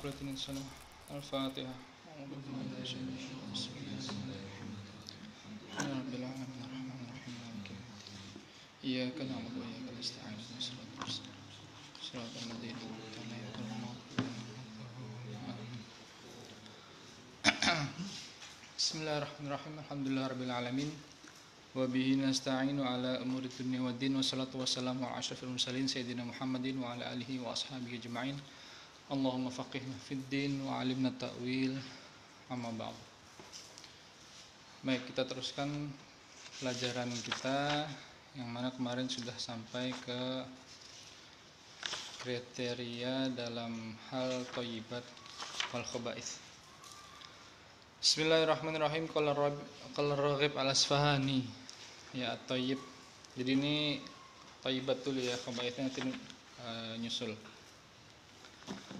مقبلة الصلاة. الفاتحة. أعوذ بالله من الشيطان الرجيم. بسم الله الرحمن الرحيم. يا رب العالمين الرحمن الرحيم مالك يوم الدين. إياك نعبد وإياك نستعين اهدنا الصراط المستقيم صراط الذين أنعمت عليهم غير المغضوب عليهم. بسم الله الرحمن الرحيم. الحمدلله رب العالمين. Wabihi nasta'inu ala umuri dunya waddin. Wassalatu wassalamu ala asyrafil mursalin sayyidina Muhammadin wa ala alihi wa ashabihi ajma'in. Allahumma faqihna fid din wa 'allimna ta'wil. Amma ba'd. Baik, kita teruskan pelajaran kita yang mana kemarin sudah sampai ke kriteria dalam hal thayyibat wal khaba'ith. Bismillahirrahmanirrahim. Qala Raghib al-Asfahani. Ya, at-thayyib. Jadi ini thayyibat dulu ya, khaba'ithnya nanti nyusul.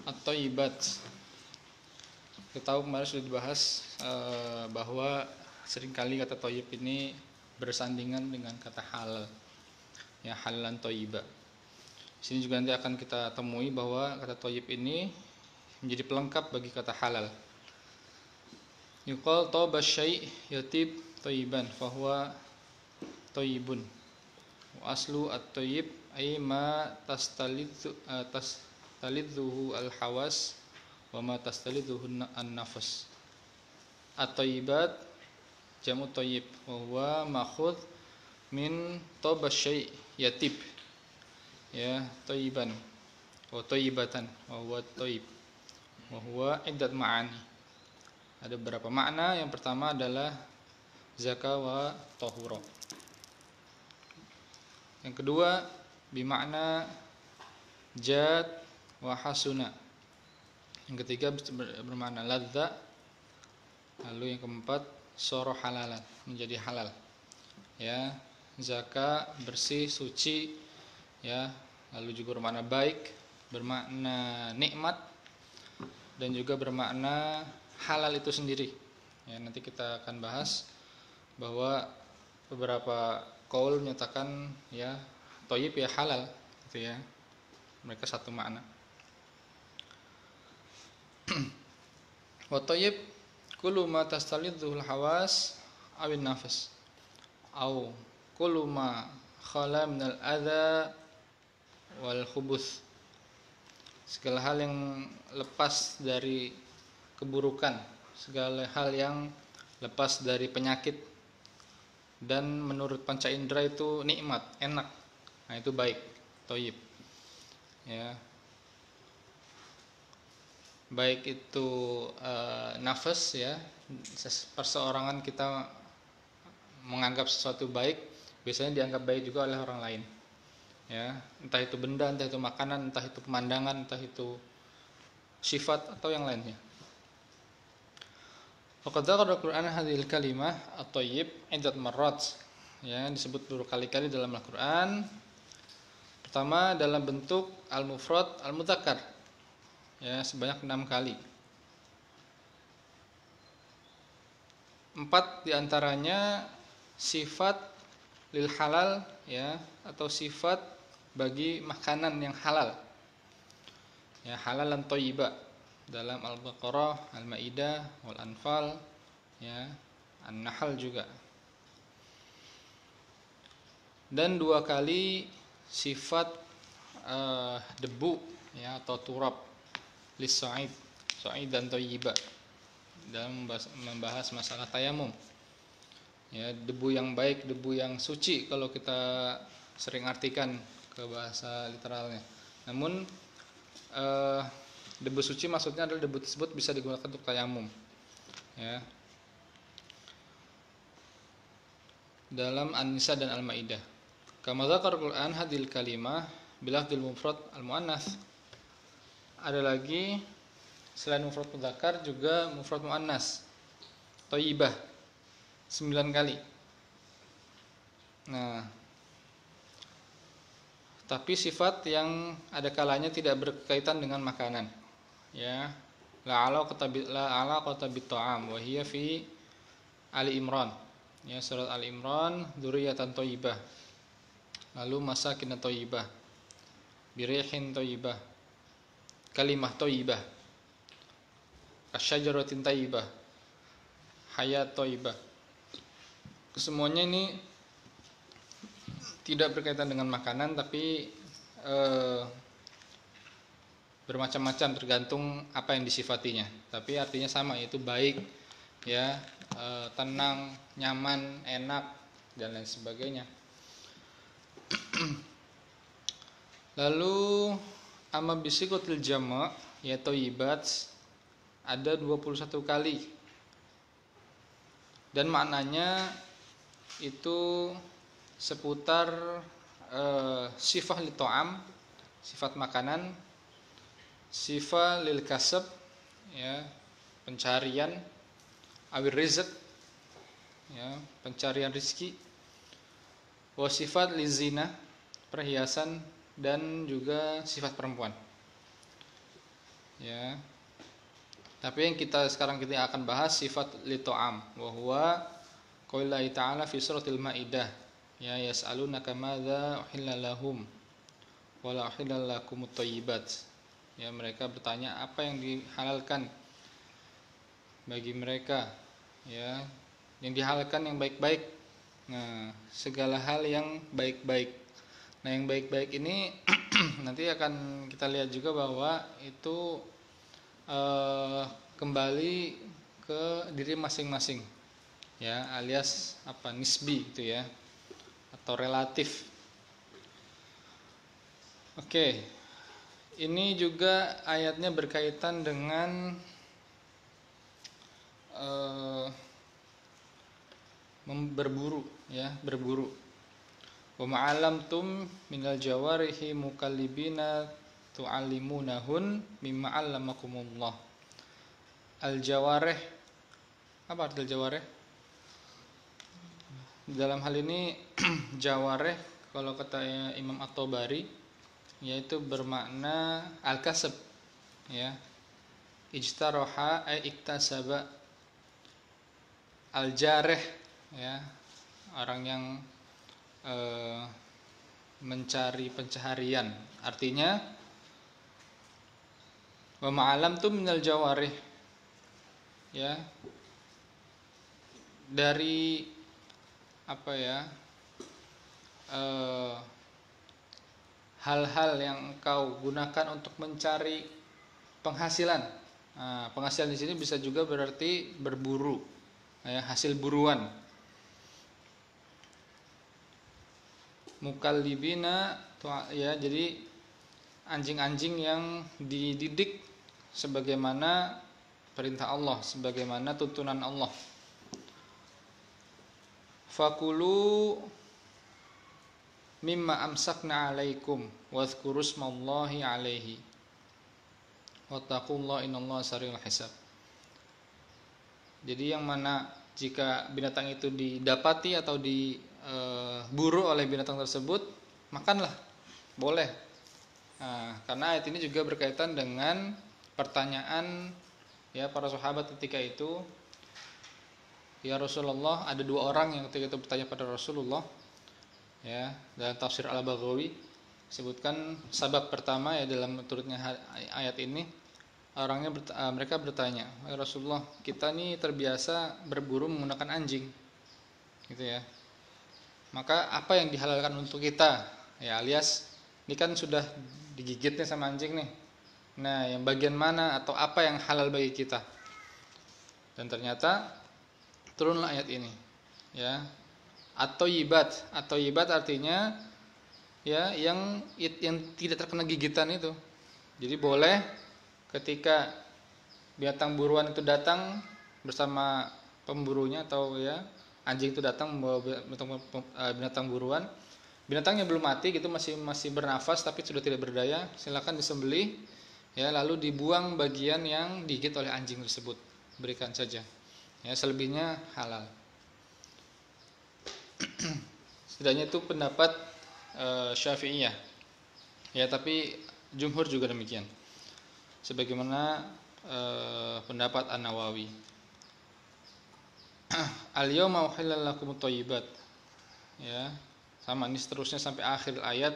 At-thayyibat. Kita tahu kemarin sudah dibahas bahwa seringkali kata thayyib ini bersandingan dengan kata halal. Ya, halalan thayyiba. Sini juga nanti akan kita temui bahwa kata thayyib ini menjadi pelengkap bagi kata halal. Yuqal taba syai' yatib thayyiban fahuwa thayyibun. Wa aslu at-thayyib ay ma tastalidzuhu al-hawas wa ma tastalidzuhu an-nafas. At-thayyibat jamu thayyib wa huwa ma'khudh min taba syai' yatib. Ya, thayyiban wa thayyibatan wa huwa thayyib. Wa huwa iddat ma'ani. Ada beberapa makna. Yang pertama adalah zaka wa tahura. Yang kedua bimakna jad wa hasuna. Yang ketiga bermakna ladza. Lalu yang keempat soro halalan, menjadi halal. Ya, zaka bersih, suci, ya. Lalu juga bermakna baik, bermakna nikmat, dan juga bermakna halal itu sendiri. Ya, nanti kita akan bahas bahwa beberapa qaul menyatakan ya thayyib ya halal gitu ya. Mereka satu makna. Wa thayyib kullu ma tastalidzuhul hawas awin nafas au kullu ma khala minal adza wal khubuth. Segala hal yang lepas dari keburukan, segala hal yang lepas dari penyakit dan menurut panca indera itu nikmat, enak. Nah, itu baik, thayyib. Ya. Baik itu nafas ya, perseorangan kita menganggap sesuatu baik, biasanya dianggap baik juga oleh orang lain. Ya, entah itu benda, entah itu makanan, entah itu pemandangan, entah itu sifat atau yang lainnya. Faqad dzakara Al-Qur'an hadhil kalimah at-thayyib iddat marrat. Ya, disebut berkali-kali dalam Al-Qur'an. Pertama dalam bentuk al-mufrad al-mudzakkar. Ya, sebanyak 6 kali. 4 diantaranya sifat lil halal ya, atau sifat bagi makanan yang halal. Ya, halalan thayyiba. Dalam Al-Baqarah, Al-Maidah, Wal-Anfal, ya, An-Nahl juga. Dan 2 kali sifat debu ya, atau turab lis-sa'id, sa'id dan thayyiba dalam membahas masalah tayamum. Ya, debu yang baik, debu yang suci kalau kita sering artikan ke bahasa literalnya. Namun debu suci maksudnya adalah debu tersebut bisa digunakan untuk tayamum. Ya. Dalam An-Nisa dan Al-Maidah. Kama dzakara Al-Qur'an hadil kalimah bilafdil mufrad al-muannats. Ada lagi selain mufrad mudzakkar juga mufrad muannats. Thayyibah 9 kali. Nah, tapi sifat yang ada kalanya tidak berkaitan dengan makanan. Ya, la ala qatabit ta'am wa hiya fi Ali Imran. Ya, surat Ali Imran, dzurriyyatan thayyibah. Lalu masakin thayyibah. Birihin thayyibah. Kalimah thayyibah. kasyajaratin thayyibah, hayat thayyibah. Semuanya ini tidak berkaitan dengan makanan, tapi bermacam-macam tergantung apa yang disifatinya. Tapi artinya sama, yaitu baik, ya, tenang, nyaman, enak, dan lain sebagainya. Lalu amma bisikotil jama' ya thayyibat ada 21 kali. Dan maknanya itu seputar sifat li ta'am, sifat makanan, sifat lil kasab, ya, pencarian, awir rizq, ya, pencarian rizki, wa sifat li zina, perhiasan, dan juga sifat perempuan. Ya. Tapi yang sekarang kita akan bahas sifat li ta'am, wa huwa qaulullah ta'ala fi suratil Maidah, ya, yas'alunaka madza uhilla lahum wa la uhilla lakumut thayyibat. Ya, mereka bertanya apa yang dihalalkan bagi mereka, ya, yang dihalalkan yang baik-baik. Nah, segala hal yang baik-baik. Nah, yang baik-baik ini nanti akan kita lihat juga bahwa itu kembali ke diri masing-masing, ya, alias apa, nisbi gitu ya, atau relatif. Oke, ini juga ayatnya berkaitan dengan berburu, ya, berburu. Wa ma'alamtum minal jawarihi mukallibina tu'allimunahun mimma 'allamakumullah. Al-jawarih, apa arti al-jawarih? Dalam hal ini jawarih kalau kata Imam At-Tabari yaitu bermakna al-kasab, ya. Ijtaraha ay iktasaba. Al-jarih, ya, orang yang mencari pencaharian. Artinya wa ma'alam tu minal jawarih, ya, dari apa ya, hal-hal yang engkau gunakan untuk mencari penghasilan. Nah, penghasilan di sini bisa juga berarti berburu, ya, hasil buruan. Mukallibina, ya, jadi anjing-anjing yang dididik sebagaimana perintah Allah, sebagaimana tuntunan Allah. Fakulu mimma amsakna alaikum wadhkuru smallahi alaihi wattaqullaha innallaha sari'ul hisab. Jadi yang mana jika binatang itu didapati atau diburu oleh binatang tersebut, makanlah, boleh. Nah, karena ayat ini juga berkaitan dengan pertanyaan, ya, para sahabat ketika itu. Ya Rasulullah, ada dua orang yang ketika itu bertanya pada Rasulullah, ya, dalam tafsir Al-Baghawi sebutkan sabab pertama, ya, dalam turutnya ayat ini, mereka bertanya, ya Rasulullah, kita nih terbiasa berburu menggunakan anjing, gitu ya. Maka apa yang dihalalkan untuk kita, ya, alias ini kan sudah digigitnya sama anjing nih. Nah, yang bagian mana atau apa yang halal bagi kita? Dan ternyata turunlah ayat ini, ya. At-thayyibat artinya, ya, yang tidak terkena gigitan itu. Jadi boleh ketika binatang buruan itu datang bersama pemburunya, atau, ya, anjing itu datang membawa binatang buruan, binatangnya belum mati gitu, masih bernafas tapi sudah tidak berdaya, silakan disembelih, ya, lalu dibuang bagian yang digigit oleh anjing tersebut, berikan saja, ya, selebihnya halal. Setidaknya itu pendapat Syafi'iyah, ya, tapi jumhur juga demikian, sebagaimana pendapat An-Nawawi. Al-yawma uhilla lakumut thayyibat, ya, sama, ini seterusnya sampai akhir ayat,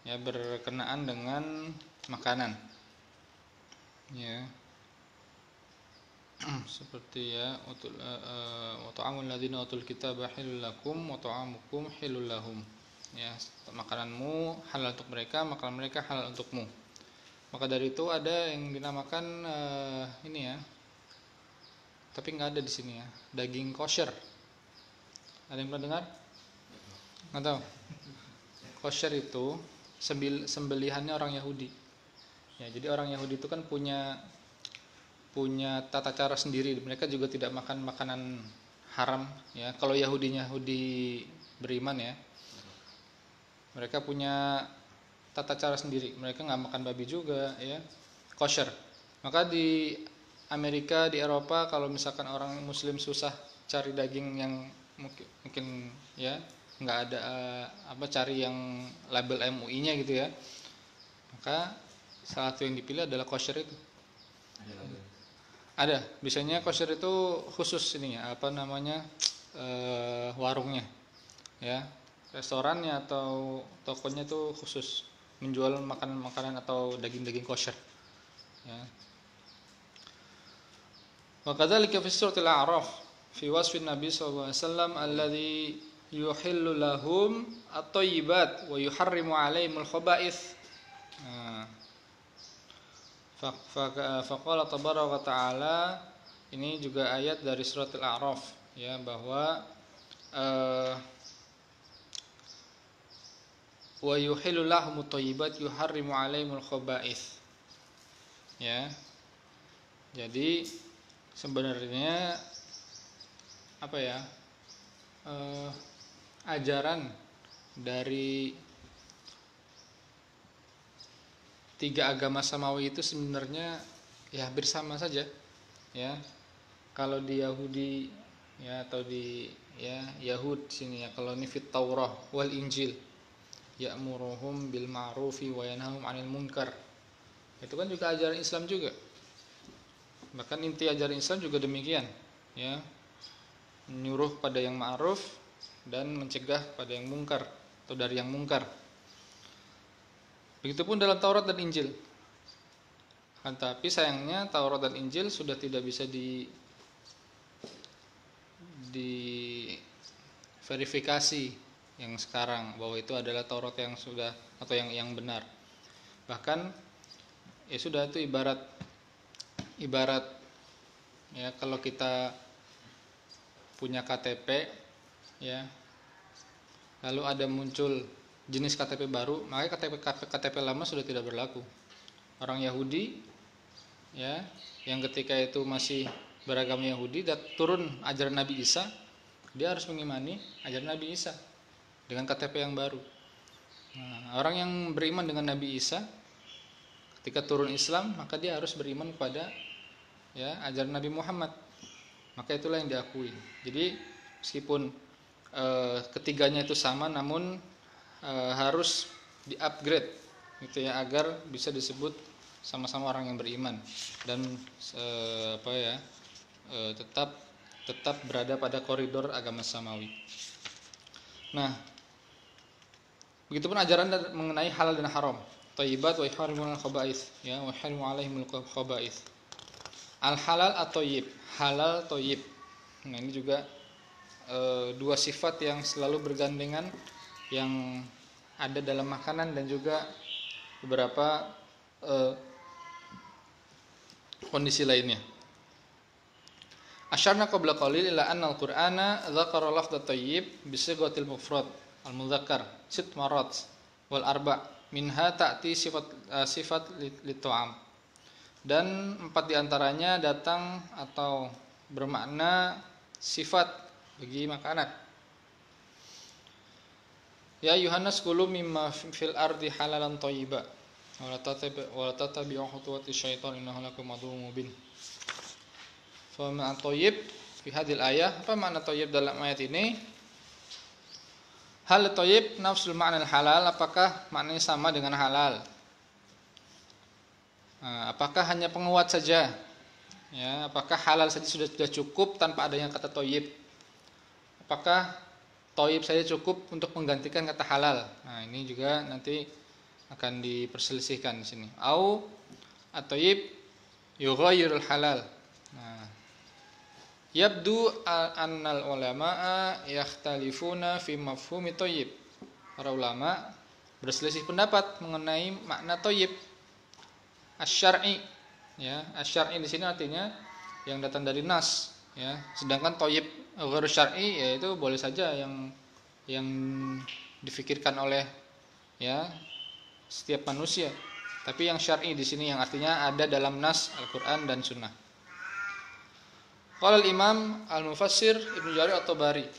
ya, berkenaan dengan makanan, ya. seperti ya wa ta'amul ladzina utul kitaba halal lakum wa ta'amukum halal lahum. Ya, makananmu halal untuk mereka, makanan mereka halal untukmu. Maka dari itu ada yang dinamakan ini ya. Tapi nggak ada di sini ya. Daging kosher. Ada yang pernah dengar? Nggak tahu. Kosher itu sembelihannya orang Yahudi. Ya, jadi orang Yahudi itu kan punya tata cara sendiri. Mereka juga tidak makan makanan haram ya. Kalau Yahudi beriman ya, mereka punya tata cara sendiri. Mereka nggak makan babi juga ya, kosher. Maka di Amerika, di Eropa, kalau misalkan orang Muslim susah cari daging yang mungkin ya nggak ada cari yang label MUI-nya gitu ya, maka salah satu yang dipilih adalah kosher itu. Ada, biasanya kosher itu khusus ininya warungnya ya, restorannya atau tokonya itu khusus menjual makanan-makanan atau daging-daging kosher ya. Wa kadzalika fi suratil A'raf fi wasfin Nabi sallallahu alaihi wasallam alladzi yuhillu lahum at-thayyibat wa yuharrimu 'alaihimul khaba'its. Faqala tabaraka ta'ala, ini juga ayat dari surat Al-A'raf ya, bahwa wa yuhillu lahumut thayyibat yuharrimu 'alaihimul khaba'its. Ya. Jadi sebenarnya ajaran dari tiga agama samawi itu sebenarnya ya hampir sama saja ya. Kalau di Yahudi ya, atau di ya Yahud sini ya, kalau ini fit Taurah wal Injil ya'muruhum bil ma'rufi wa yanhahum 'anil munkar, itu kan juga ajaran Islam juga. Bahkan inti ajaran Islam juga demikian ya, menyuruh pada yang ma'ruf dan mencegah pada yang mungkar atau dari yang mungkar. Begitupun dalam Taurat dan Injil. Tapi sayangnya Taurat dan Injil sudah tidak bisa di verifikasi yang sekarang bahwa itu adalah Taurat yang sudah atau yang benar. Bahkan ya sudah, itu ibarat ya, kalau kita punya KTP ya, lalu ada muncul jenis KTP baru, maka KTP lama sudah tidak berlaku. Orang Yahudi ya, yang ketika itu masih beragama Yahudi dan turun ajaran Nabi Isa, dia harus mengimani ajaran Nabi Isa dengan KTP yang baru. Nah, orang yang beriman dengan Nabi Isa ketika turun Islam, maka dia harus beriman kepada ya ajaran Nabi Muhammad. Maka itulah yang diakui. Jadi meskipun ketiganya itu sama, namun harus di-upgrade gitu ya, agar bisa disebut sama-sama orang yang beriman dan tetap berada pada koridor agama samawi. Nah, begitupun ajaran mengenai halal dan haram, thayyibat wa yuharrimul khaba'its ya, wa yuharrimu 'alaihimul khaba'its. Al halal atau thayyib, halal thayyib. Nah, ini juga dua sifat yang selalu bergandengan, yang ada dalam makanan dan juga beberapa kondisi lainnya. Asyarna qabla qalil ila anna al-Qur'ana dzakara lafdhat thayyib bi sighatil mufrad al-mudzakkar sit marat wal arba' minha ta'ti sifat lit-ta'am. Dan 4 diantaranya datang atau bermakna sifat bagi makanan. Ya Yohanes kulu mimma fil ardi halalan thayyiba wa la tattabi'u khutuwati syaitan innahu lakum aduwwun mubin. Fa ma'na thayyib fi hadhil ayah, apa makna thayyib dalam ayat ini? Hal thayyib nafsul ma'na halal, apakah maknanya sama dengan halal? Apakah hanya penguat saja? Ya, apakah halal saja sudah cukup tanpa adanya kata thayyib? Apakah thayyib saja cukup untuk menggantikan kata halal? Nah, ini juga nanti akan diperselisihkan di sini. Au at-thayyib yughayyirul halal. Nah, Yabdu annal ulama'a yakhtalifuna fi mafhumi thayyib. Para ulama berselisih pendapat mengenai makna thayyib asy-syar'i. Ya, asy-syar'i di sini artinya yang datang dari nas, ya. Sedangkan thayyib ghairu syar'i yaitu boleh saja yang difikirkan oleh ya setiap manusia. Tapi yang syar'i di sini yang artinya ada dalam nas Al-Qur'an dan Sunnah. Qala al-Imam Al-Mufassir Ibnu Jarir At-Tabari.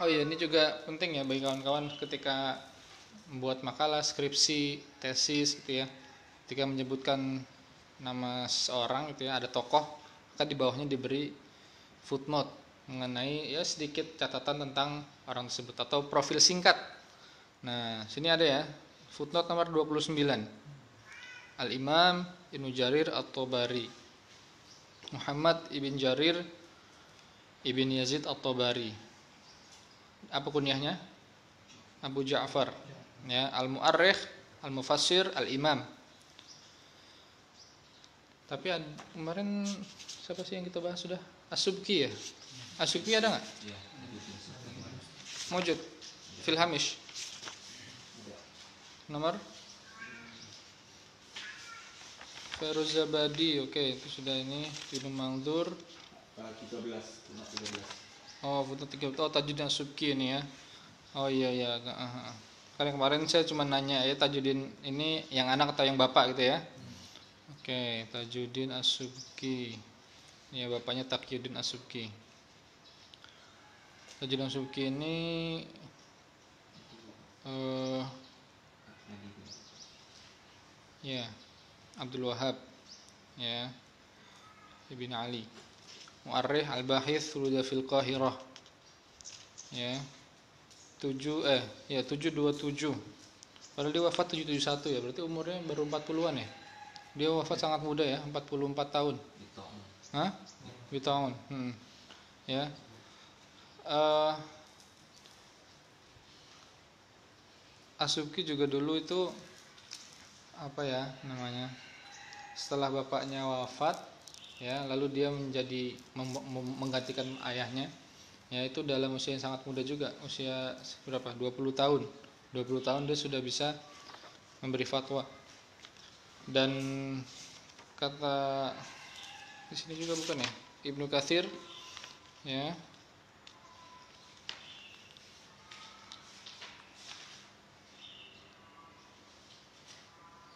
Oh iya, ini juga penting ya bagi kawan-kawan ketika membuat makalah, skripsi, tesis gitu ya. Ketika menyebutkan nama seorang gitu ya, ada tokoh, maka di bawahnya diberi footnote mengenai ya sedikit catatan tentang orang tersebut atau profil singkat. Nah, sini ada ya, footnote nomor 29. Al-Imam Ibnu Jarir At-Tabari. Muhammad ibn Jarir ibn Yazid At-Tabari. Apa kunyahnya? Abu Ja'far. Ya, Al-Mu'arrikh, Al-Mufassir, Al-Imam. Tapi kemarin siapa sih yang kita bahas sudah? As-Subki ya? As-Subki ada enggak? Iya. Mujud fil hamish. Nomor Feruzabadi, oke, itu sudah ini Ibnu Mandzur 13. Oh, foto 13. Oh, Tajuddin As-Subki ini ya. Oh iya iya. Karena kemarin saya cuma nanya ya Tajuddin ini yang anak atau yang bapak gitu ya. Oke, Tajuddin As-Subki. Ya, bapaknya Taqiyuddin As-Subki. Tajuddin As-Subki ini ya Abdul Wahhab ya Ibn Ali Mu'arrikh Al-Bahits Wulida fil Qahirah ya 727. Padahal dia wafat 771 ya, berarti umurnya baru 40-an ya. Dia wafat sangat muda ya, 44 tahun. Hah? Tahun. Ya. As-Subki juga dulu itu apa ya namanya? Setelah bapaknya wafat ya, lalu dia menjadi menggantikan ayahnya, yaitu dalam usia yang sangat muda juga, usia berapa? 20 tahun. 20 tahun dia sudah bisa memberi fatwa. Dan kata di sini juga bukan ya? Ibnu Katsir ya.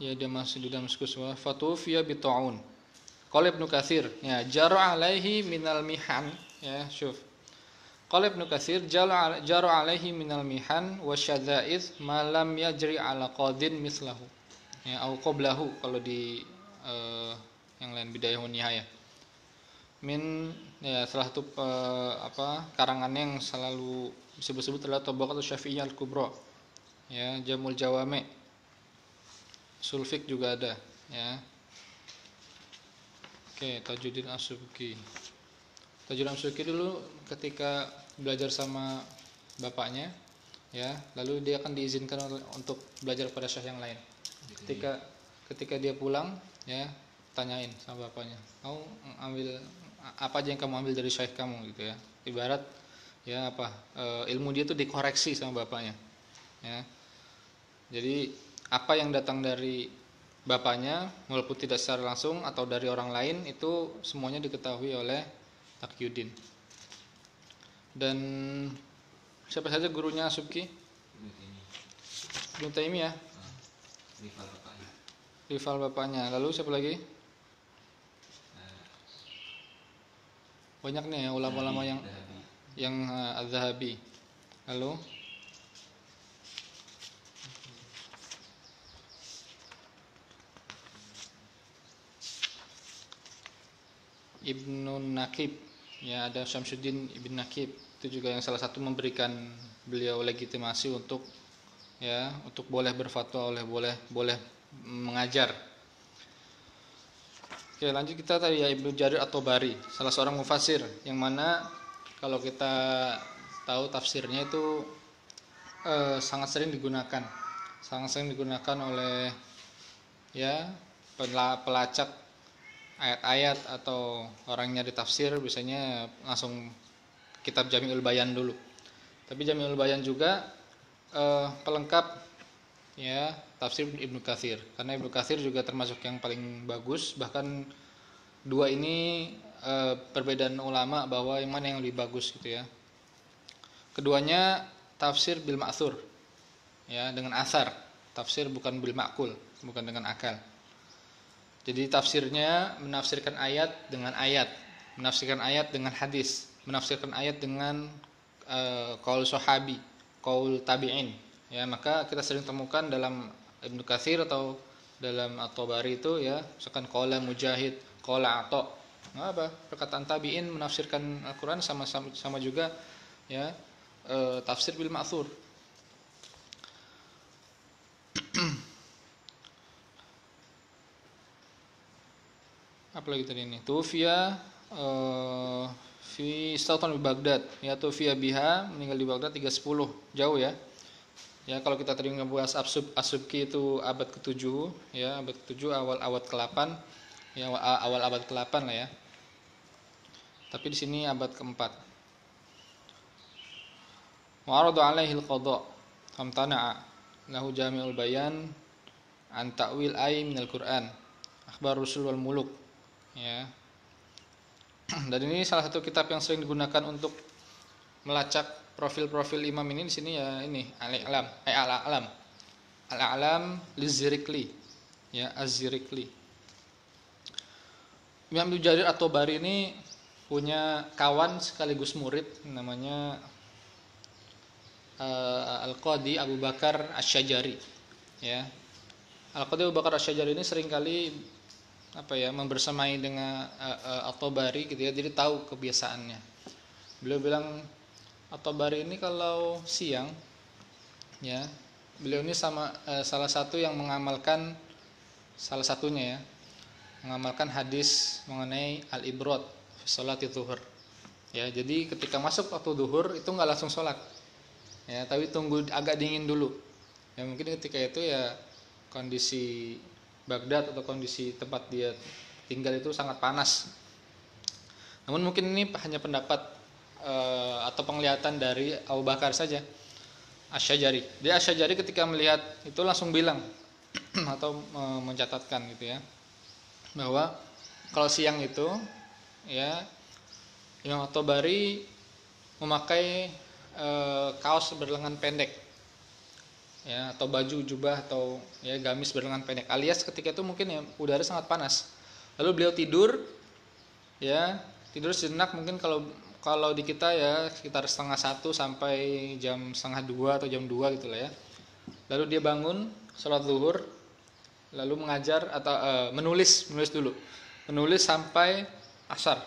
Ya, dia masih di Damaskus wa fatufiya bi ta'un. Qala Ibnu Katsir, ya jara alaihi minal mihan, ya, syuf. Qala Ibnu Katsir jara alaihi minal mihan wa syadzaiz ma lam yajri ala qadin mislahu. Ya, au qablahu kalau di yang lain Bidayah wa Nihayah. Ya salah satu karangan yang selalu disebut-sebut adalah Tabaqatus Syafi'iyah Al-Kubra. Ya, Jamul Jawami'. Sulfik juga ada ya. Oke, Tajuddin As-Subki. Tajuddin As-Subki dulu ketika belajar sama bapaknya ya, lalu dia akan diizinkan untuk belajar pada syekh yang lain. Ketika dia pulang ya, tanyain sama bapaknya, "Kamu ambil apa aja yang kamu ambil dari syekh kamu?" gitu ya. Ibarat ya ilmu dia tuh dikoreksi sama bapaknya. Ya. Jadi apa yang datang dari bapaknya walaupun tidak secara langsung atau dari orang lain itu semuanya diketahui oleh Taqiyuddin. Dan siapa saja gurunya Subki? Ibnu Taimiyah. Rival bapaknya. Lalu siapa lagi? Banyak nih ya ulama-ulama yang Az-Zahabi. Lalu Ibnu Naqib, ya ada Syamsuddin Ibn Naqib, itu juga yang salah satu memberikan beliau legitimasi untuk boleh berfatwa, boleh mengajar. Oke, lanjut kita tadi ya Ibnu Jarir At-Tabari, salah seorang mufassir yang mana kalau kita tahu tafsirnya itu sangat sering digunakan oleh ya pelacak ayat-ayat atau orang nyari tafsir biasanya langsung kitab Jami'ul Bayan dulu. Tapi Jami'ul Bayan juga pelengkap ya tafsir Ibnu Katsir, karena Ibnu Katsir juga termasuk yang paling bagus. Bahkan dua ini perbedaan ulama bahwa yang mana yang lebih bagus gitu ya. Keduanya tafsir bil ma'thur ya, dengan asar. Tafsir bukan bil ma'kul, bukan dengan akal. Jadi tafsirnya menafsirkan ayat dengan ayat, menafsirkan ayat dengan hadis, menafsirkan ayat dengan qaul sahabi, qaul tabi'in. Ya, maka kita sering temukan dalam Ibnu Katsir atau dalam At-Tabari itu ya, misalkan qaula Mujahid, qaula Atha. Nah, apa? Perkataan tabi'in menafsirkan Al-Qur'an sama juga ya, tafsir bil ma'thur. Apalagi tadi ini Tufiya fi Sultan di Baghdad ya, Tufiya biha, meninggal di Baghdad 310, jauh ya. Ya kalau kita tadi ngebahas As-Subki itu abad ke-7 ya, abad ke-7 awal abad ke-8 ya, awal abad ke-8 lah ya. Tapi di sini abad ke-4. Wa'aradu alaihi al-qada famtana'a lahu Jami'ul Bayan an ta'wil ay minal Qur'an akhbar rusul wal muluk ya. Dan ini salah satu kitab yang sering digunakan untuk melacak profil-profil imam ini. Di sini ya, ini al-a'lam liz-Zirikli ya, az-Zirikli. Imam Ibnu Jarir At-Tabari ini punya kawan sekaligus murid namanya Al-Qadi Abu Bakar Asy-Syajari ya. Al-Qadi Abu Bakar Asy-Syajari ini seringkali membersamai dengan At-Tabari gitu ya, jadi tahu kebiasaannya. Beliau bilang At-Tabari ini kalau siang ya, beliau ini salah satu yang mengamalkan, salah satunya ya, mengamalkan hadis mengenai al-ibrad fi sholati zuhur ya. Jadi ketika masuk waktu zuhur itu nggak langsung sholat ya, tapi tunggu agak dingin dulu ya. Mungkin ketika itu ya kondisi Baghdad atau kondisi tempat dia tinggal itu sangat panas. Namun mungkin ini hanya pendapat atau penglihatan dari Abu Bakar saja Asy-Syajari. Dia Asy-Syajari ketika melihat itu langsung bilang atau mencatatkan gitu ya, bahwa kalau siang itu ya Imam At-Tabari memakai kaos berlengan pendek ya, atau baju jubah atau ya gamis berlengan pendek, alias ketika itu mungkin ya udara sangat panas. Lalu beliau tidur ya, tidur sejenak, mungkin kalau di kita ya sekitar 1:30 sampai jam 1:30 atau jam 2 gitu lah ya. Lalu dia bangun sholat zuhur, lalu mengajar atau menulis dulu, menulis sampai asar,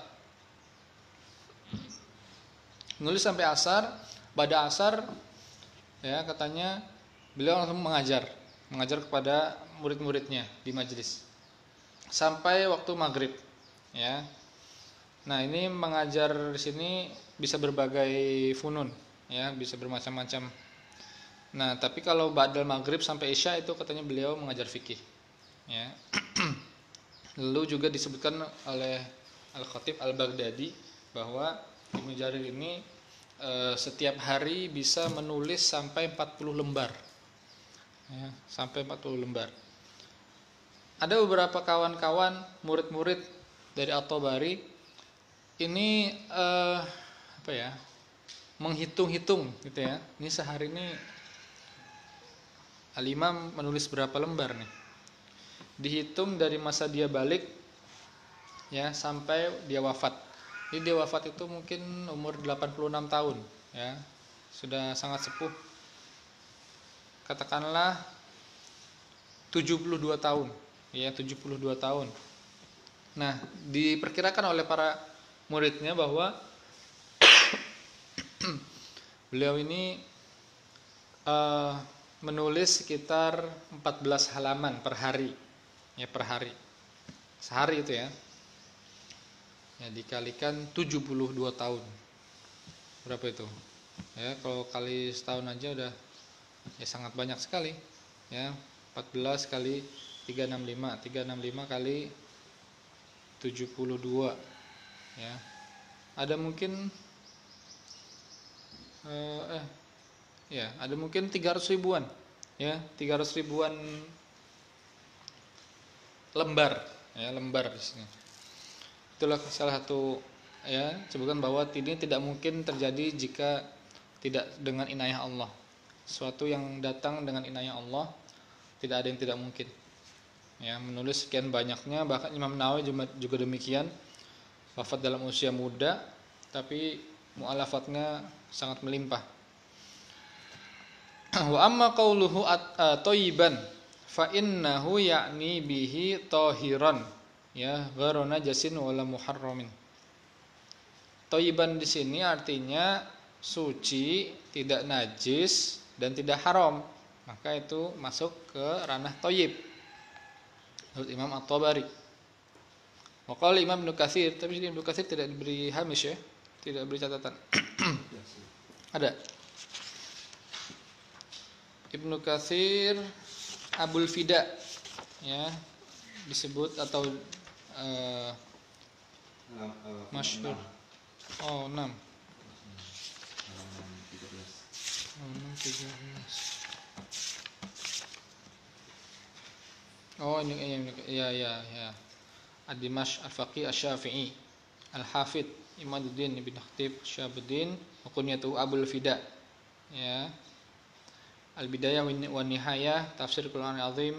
menulis sampai asar. Pada asar ya katanya beliau langsung mengajar kepada murid-muridnya di majelis sampai waktu maghrib ya. Nah ini mengajar di sini bisa berbagai funun ya, bisa bermacam-macam. Nah tapi kalau ba'dal maghrib sampai isya itu katanya beliau mengajar fikih ya. Lalu juga disebutkan oleh Al-Khatib Al-Baghdadi bahwa Ibnu Jarir ini setiap hari bisa menulis sampai 40 lembar ya, sampai 40 lembar. Ada beberapa kawan-kawan murid-murid dari At-Tabari ini menghitung-hitung gitu ya, ini sehari ini Al-Imam menulis berapa lembar nih. Dihitung dari masa dia balik ya sampai dia wafat. Jadi dia wafat itu mungkin umur 86 tahun ya, sudah sangat sepuh. Katakanlah 72 tahun ya, 72 tahun. Nah diperkirakan oleh para muridnya bahwa beliau ini menulis sekitar 14 halaman per hari ya, per hari sehari itu ya. Ya dikalikan 72 tahun berapa itu ya, kalau kali setahun aja udah ya sangat banyak sekali ya. 14 kali 365 kali 72 ya. Ada mungkin ada mungkin 300 ribuan ya, 300 ribuan lembar ya, lembar di sini. Itulah salah satu ya, sebutkan bahwa ini tidak mungkin terjadi jika tidak dengan inayah Allah. Sesuatu yang datang dengan inayah Allah tidak ada yang tidak mungkin. Ya, menulis sekian banyaknya, bahkan Imam Nawawi juga demikian. Wafat dalam usia muda, tapi mu'alafatnya sangat melimpah. Wa amma qauluhu thayyiban fa innahu ya'ni bihi tahiran ya, ghairu najasin wala muharramin. Thayyiban di sini artinya suci, tidak najis dan tidak haram. Maka itu masuk ke ranah thayyib. Menurut Imam At-Tabari. Wa qala Imam Ibnu Katsir, tapi Ibnu Katsir tidak diberi hamish ya, tidak beri catatan. Ada Ibnu Katsir Abul Fida ya, disebut atau masyhur. Oh, 6. 13. Oh, ini ya. Ad-Dimash Al-Faqih Asy-Syafi'i Al-Hafidh Imaduddin bin Khatib Syahabuddin wa kunyatuhu Abul Fida ya. Al-Bidayah wa Nihayah Tafsir Al-Qur'an Al-Azim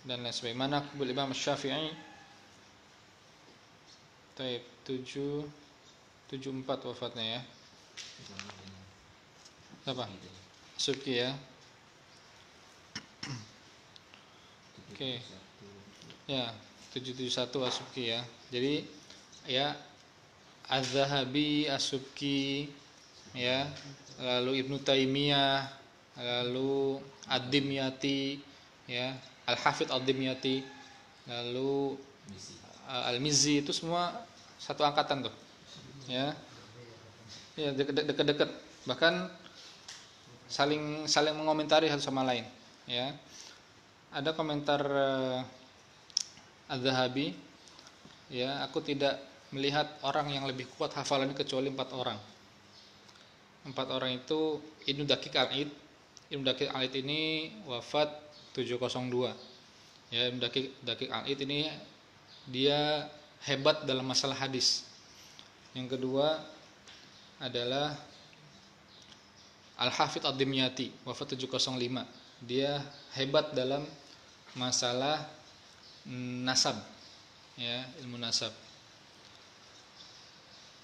dan lain sebagaimana kubul Imam Syafi'i. Taib 774 wafatnya ya. Apa? Subki ya. Oke. Ya, 771 As-Subki ya. Jadi ya Az-Zahabi, As-Subki ya, lalu Ibnu Taimiyah, lalu Ad-Dimyati ya, Al-Hafidz Ad-Dimyati, lalu Al-Mizzi, itu semua satu angkatan tuh. Ya. Ya, dekat-dekat. Bahkan saling mengomentari satu sama lain ya. Ada komentar Az-Zahabi ya, aku tidak melihat orang yang lebih kuat hafalannya kecuali 4 orang. 4 orang itu Ibnu Daqiq Al-Id. Ibnu Daqiq Al-Id ini wafat 702 ya. Ibnu Daqiq Al-Id ini dia hebat dalam masalah hadis. Yang kedua adalah Al-Hafidz Ad-Dimyati wafat 705. Dia hebat dalam masalah nasab ya, ilmu nasab.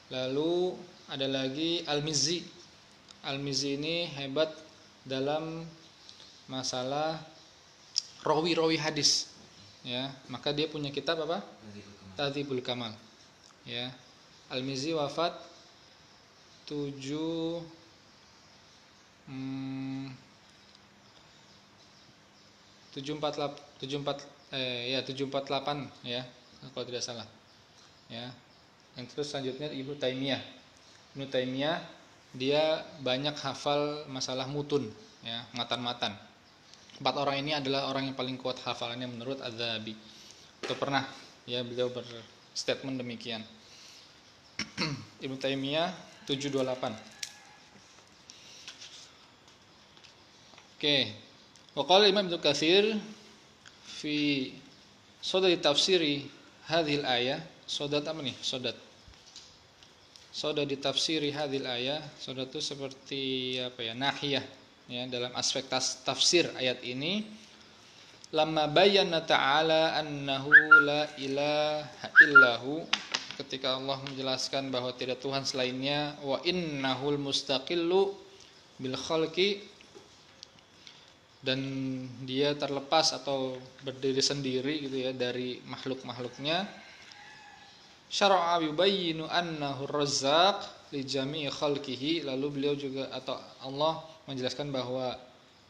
Lalu ada lagi Al-Mizzi. Al-Mizzi ini hebat dalam masalah rawi-rawi hadis ya. Maka dia punya kitab apa? Tahdzibul Kamal ya. Al-Mizzi wafat 748 ya, kalau tidak salah ya. Yang terus selanjutnya Ibnu Taimiyah. Ibnu Taimiyah dia banyak hafal masalah mutun ya, matan-matan. 4 orang ini adalah orang yang paling kuat hafalannya menurut Az-Zahabi. Itu pernah ya beliau berstatement demikian. Ibnu Taimiyah 728. Oke. Wa qala Imam Ibnu Katsir fi sadad tafsiri hadhil ayah. Sadad apa nih? Sadad di tafsiri hadhil ayah. Sadad itu seperti apa ya? Nahiyah ya, dalam aspek tafsir ayat ini. Lamma bayyana ta'ala annahu la ilaha illahu, ketika Allah menjelaskan bahwa tidak Tuhan selainnya, wa innahul mustaqillu bil khalqi, dan dia terlepas atau berdiri sendiri gitu ya dari makhluk-makhluknya. Syara'a yubayyinu annahu razzaq li jami'i khalqihi, lalu beliau juga atau Allah menjelaskan bahwa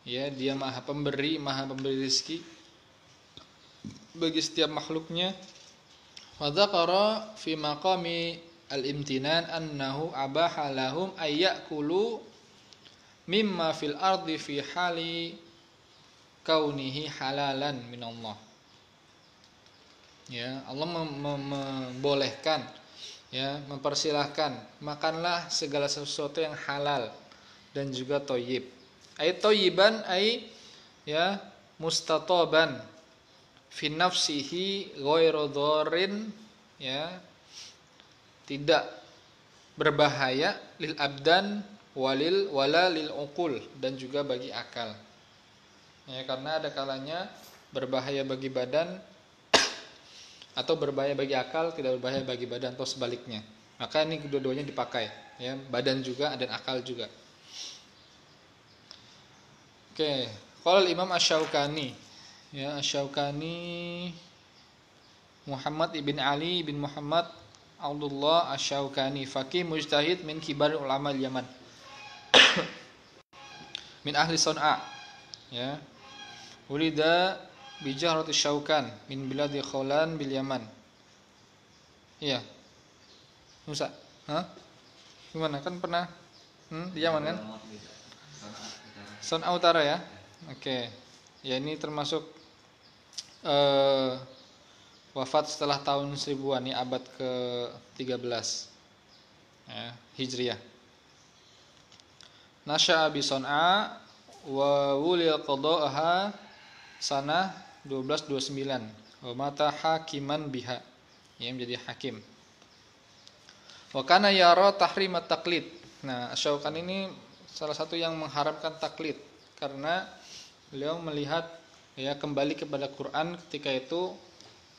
ya dia maha pemberi rezeki bagi setiap makhluknya. Wa dzakara fi maqami al-imtinan annahu abaha lahum ay ya'kulu mimma fil ardi fi hali kaunihi halalan minallah. Ya, Allah membolehkan, ya, mempersilahkan makanlah segala sesuatu yang halal dan juga thayyib. Ai thayyiban ai ya mustataban fi nafsihi ghairu dharrin, ya, tidak berbahaya lil abdan walil wala lil uqul, dan juga bagi akal. Ya, karena ada kalanya berbahaya bagi badan atau berbahaya bagi akal, tidak berbahaya bagi badan, atau sebaliknya. Maka ini kedua-duanya dipakai, ya, badan juga dan akal juga. Oke, qala Imam Asy-Syaukani, ya, Asy-Syaukani Muhammad ibn Ali bin Muhammad Abdullah Asy-Syaukani, faqih mujtahid min kibar ulama Yaman. Min ahli Son'a, ya. Ulida Bijahrati Syaukan min biladi Khawlan bil Yaman. Iya. Musa. Hah? Gimana? Kan pernah di Yaman kan? Son'a Utara ya. Oke. Ya, ini termasuk wafat setelah tahun 1000-an, ya, abad ke-13, ya, Hijriah. Nasya'a bi Son'a wa wulil qada'aha sanah 1229 wa mata hakiman biha, ya, menjadi hakim. Wa kana yara tahrimat taklid. Nah, Asy-Syaukani ini salah satu yang mengharamkan taklid karena beliau melihat, ya, kembali kepada Quran ketika itu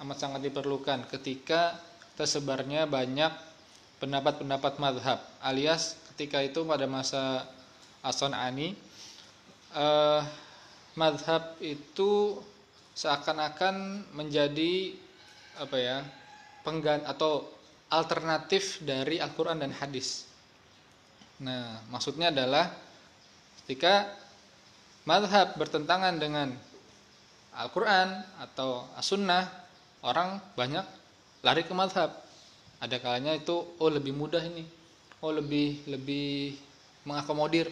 amat sangat diperlukan ketika tersebarnya banyak pendapat-pendapat mazhab, alias ketika itu pada masa As-Sun'ani mazhab itu seakan-akan menjadi apa ya, pengganti atau alternatif dari Al-Quran dan hadis. Nah, maksudnya adalah ketika mazhab bertentangan dengan Al-Quran atau As-Sunnah, orang banyak lari ke mazhab. Ada kalanya itu, oh lebih mudah ini, oh lebih mengakomodir.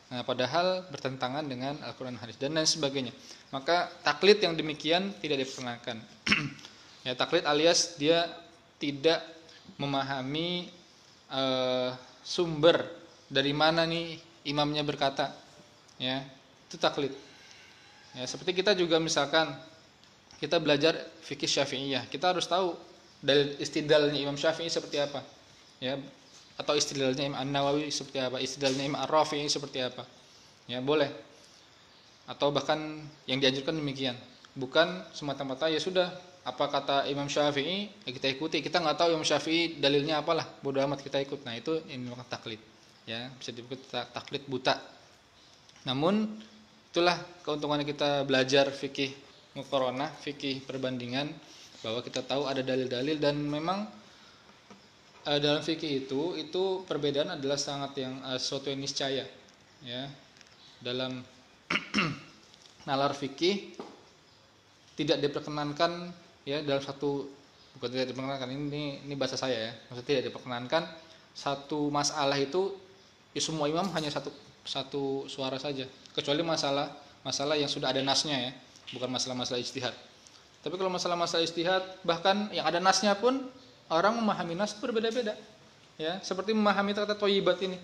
Nah, padahal bertentangan dengan Al-Quran dan hadis dan lain sebagainya. Maka taklid yang demikian tidak diperkenankan. Ya, taklid alias dia tidak memahami sumber dari mana nih imamnya berkata, ya, itu taklid. Ya, seperti kita juga misalkan kita belajar fikih Syafi'iyah, kita harus tahu dalil istidlalnya Imam Syafi'i seperti apa, ya, atau istidlalnya Imam An-Nawawi seperti apa, istidlalnya Imam Ar-Rafi'i seperti apa. Ya, boleh. Atau bahkan yang dianjurkan demikian. Bukan semata-mata ya sudah apa kata Imam Syafi'i, ya kita ikuti. Kita enggak tahu Imam Syafi'i dalilnya apalah, bodo amat kita ikut. Nah, itu ini namanya taklid. Ya, bisa disebut taklid buta. Namun itulah keuntungan kita belajar fikih muqaranah, fikih perbandingan, bahwa kita tahu ada dalil-dalil dan memang dalam fikih itu perbedaan adalah sangat yang sesuatu yang niscaya, ya. Dalam nalar fikih tidak diperkenankan, ya, dalam satu, bukan tidak diperkenankan, ini bahasa saya, ya, maksudnya tidak diperkenankan satu masalah itu ya, semua imam hanya satu suara saja, kecuali masalah yang sudah ada nasnya, ya, bukan masalah-masalah ijtihad. Tapi kalau masalah-masalah ijtihad, bahkan yang ada nasnya pun orang memahami nas berbeda-beda, ya, seperti memahami kata thayyibat ini.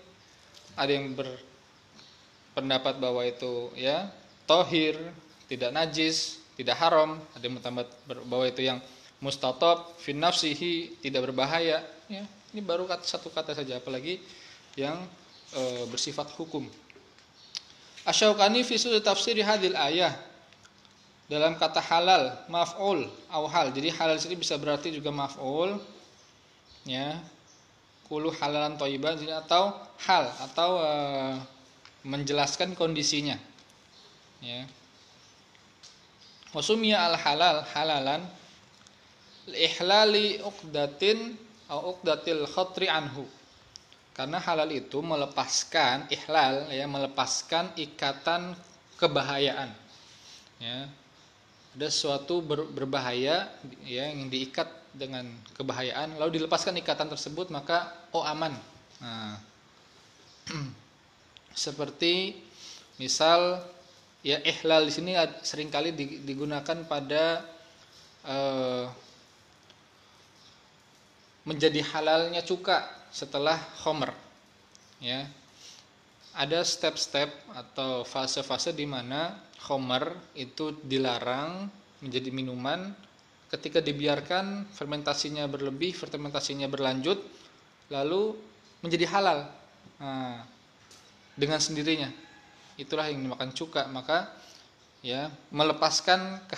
Ada yang berpendapat bahwa itu, ya, tohir, tidak najis, tidak haram. Ada yang berpendapat bahwa itu yang mustatab, fi nafsihi, tidak berbahaya, ya. Ini baru satu kata saja, apalagi yang bersifat hukum. Asy-Syaukani fi sudut tafsir hadhil ayah, dalam kata halal, maf'ul au hal. Jadi halal sini bisa berarti juga maf'ul, ya. Kulu halalan thayyiban, atau hal, atau menjelaskan kondisinya, ya. Wasumia al halal halalan ihlali uqdatin au uqdatil khatri anhu. Karena halal itu melepaskan, ihlal, ya, melepaskan ikatan kebahayaan, ya. Ada sesuatu berbahaya, ya, yang diikat dengan kebahayaan, lalu dilepaskan ikatan tersebut, maka aman. Nah, seperti misal, ya, ihlal di sini seringkali digunakan pada menjadi halalnya cuka setelah khomer. Ya. Ada step-step atau fase-fase di mana khomer itu dilarang menjadi minuman ketika dibiarkan fermentasinya berlebih, fermentasinya berlanjut, lalu menjadi halal. Nah, dengan sendirinya. Itulah yang dimakan cuka. Maka ya melepaskan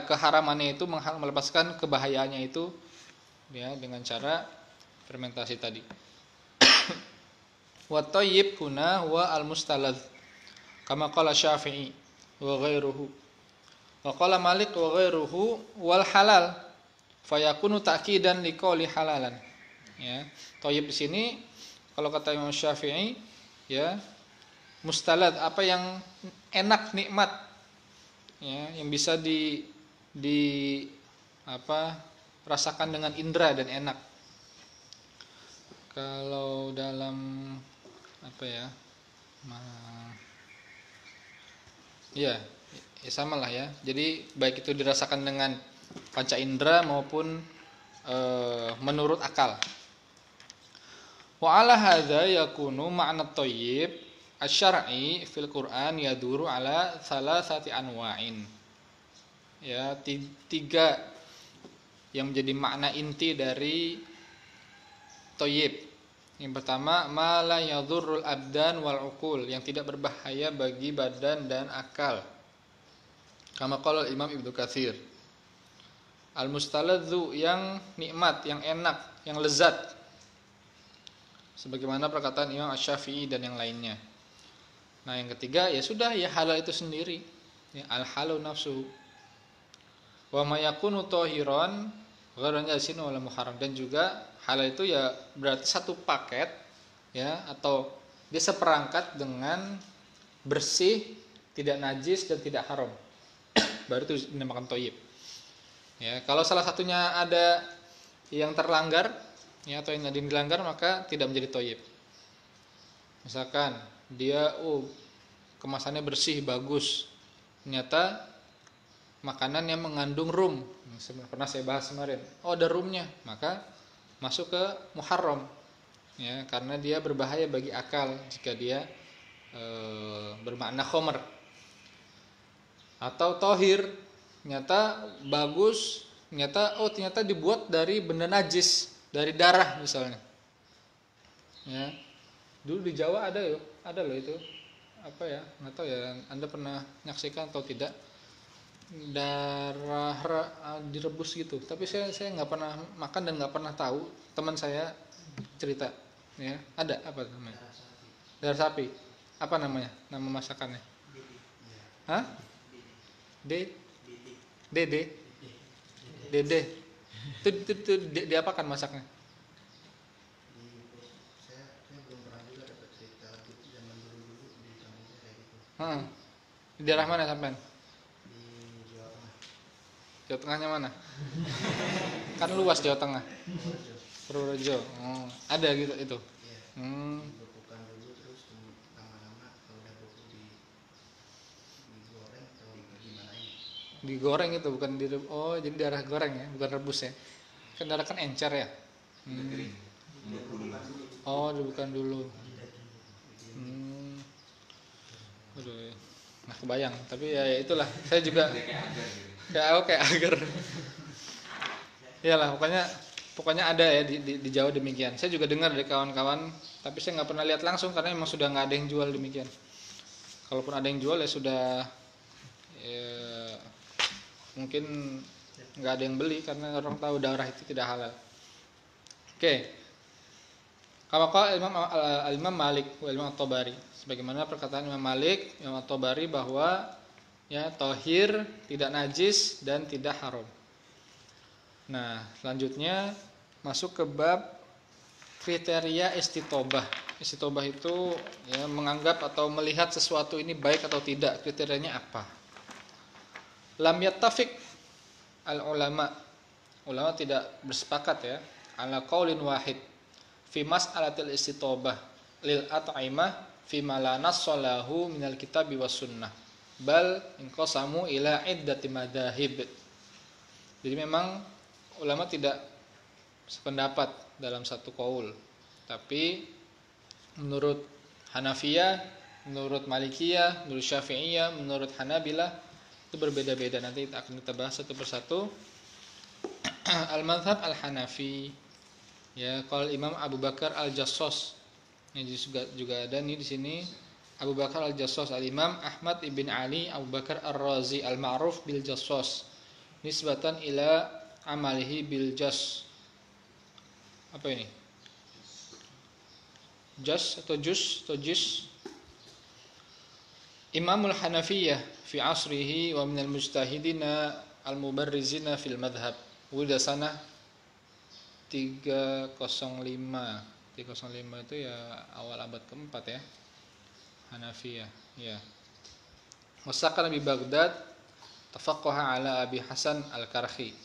keharamannya itu, melepaskan kebahayaannya itu ya dengan cara fermentasi tadi. Wa thayyib huna wa al-mustaladz kama qala Syafi'i wa ghairuhu. Wa qala Malik wa ghairuhu wal halal fayakunu ta'kidan liqauli halalan. Ya, thayyib di sini kalau kata Imam Syafi'i ya mustalad, apa yang enak, nikmat, ya, yang bisa rasakan dengan indera dan enak. Kalau dalam ya sama lah ya. Jadi baik itu dirasakan dengan panca indera maupun menurut akal. Wa ala hadza yakunu ma'na thayyib asy-syar'i fil Qur'an yaduru ala salasati anwa'in. Ya, tiga yang menjadi makna inti dari thayyib. Yang pertama, ma la yadhurrul abdan wal uqul, yang tidak berbahaya bagi badan dan akal. Kama qala Imam Ibnu Katsir. Al-mustaladzu, yang nikmat, yang enak, yang lezat. Sebagaimana perkataan Imam Asy-Syafi'i dan yang lainnya. Nah, yang ketiga ya sudah, ya halal itu sendiri. Ya, al-halu nafsu. Wa ma yakunu tahiran ghairu najisin wala muharram, dan juga halal itu ya berarti satu paket ya, atau dia seperangkat dengan bersih, tidak najis dan tidak haram. Baru itu dinamakan thayyib. Ya, kalau salah satunya ada yang terlanggar ya, atau yang dilanggar, maka tidak menjadi thayyib. Misalkan dia kemasannya bersih, bagus, ternyata makanan yang mengandung rum, pernah saya bahas kemarin, ada rumnya, maka masuk ke muharram ya, karena dia berbahaya bagi akal jika dia bermakna khomer. Atau tohir, ternyata bagus, ternyata dibuat dari benda najis, dari darah misalnya ya. Dulu di Jawa ada loh itu, nggak tahu ya, Anda pernah menyaksikan atau tidak, darah direbus gitu. Tapi saya nggak pernah makan dan nggak pernah tahu. Teman saya cerita, ya ada apa namanya? Darah sapi. Apa namanya? Nama masakannya? Hah? Dede. Itu diapakan masaknya? Di daerah mana sampean? Jawa Tengahnya mana? Kan luas Jawa Tengah. Purworejo. Ada gitu itu. Digoreng itu bukan jadi darah goreng ya, bukan rebus ya. Kan darah kan encer ya. Bukan dulu. Aduh, nah kebayang. Tapi ya itulah. Saya juga kayak agar. Iyalah, pokoknya ada ya di Jawa demikian. Saya juga dengar dari kawan-kawan, tapi saya nggak pernah lihat langsung karena memang sudah nggak ada yang jual demikian. Kalaupun ada yang jual ya sudah mungkin nggak ada yang beli karena orang tahu darah itu tidak halal. Oke. Kalau Imam Malik wa Imam At-Tabari, sebagaimana perkataan Imam Malik, Imam At-Tabari bahwa ya tahir, tidak najis dan tidak haram. Nah, selanjutnya masuk ke bab kriteria istitobah. Istitobah itu ya menganggap atau melihat sesuatu ini baik atau tidak, kriterianya apa? Lam yattafiq al-ulama. Ulama tidak bersepakat ya ala qaulin wahid fi mas'alatil istitobah lil at'imah fi ma la nassalahu minal kitabi was sunnah bal inqasamu ila iddati madzahib. Jadi memang ulama tidak sependapat dalam satu qaul. Tapi menurut Hanafiyah, menurut Malikiyah, menurut Syafi'iyah, menurut Hanabilah itu berbeda-beda. Nanti akan kita bahas satu persatu. Al-Madhab Al-Hanafi, ya, kalau Imam Abu Bakar Al-Jassos. Ini juga ada nih di sini Abu Bakar Al-Jassos, Al-Imam Ahmad ibn Ali Abu Bakar Ar-Razi al-ma'ruf bil Jassos, nisbatan ila amalihi bil Jas. Apa ini? Jas atau Jus atau Jis? Imamul Hanafiyah fi asrihi wa minal mujtahidina al-mubarrizina fil madhab. Udah sana 305 itu ya awal abad keempat ya, Hanafiyah ya. Wasaqana bi Baghdad, tafaqqaha ala Abi Hasan Al-Karhi.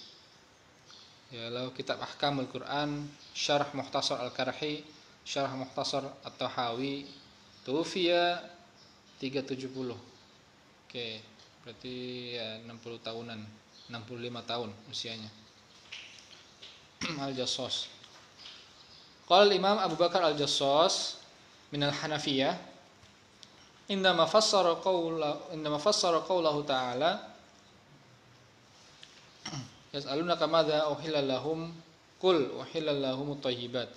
Ya, lalu kitab Ahkamul Quran, Syarah Mukhtasar Al-Karhi, Syarah Mukhtasar At-Tahawi, tufiya 370. Oke, berarti ya 60 tahunan, 65 tahun usianya. Al-Jassos. Qala Imam Abu Bakar Al-Jassos minal Hanafiyah, indama fassara qawlahu ta'ala yas'alunaka madza uhilla lahum qul uhilla lahumut thayyibat.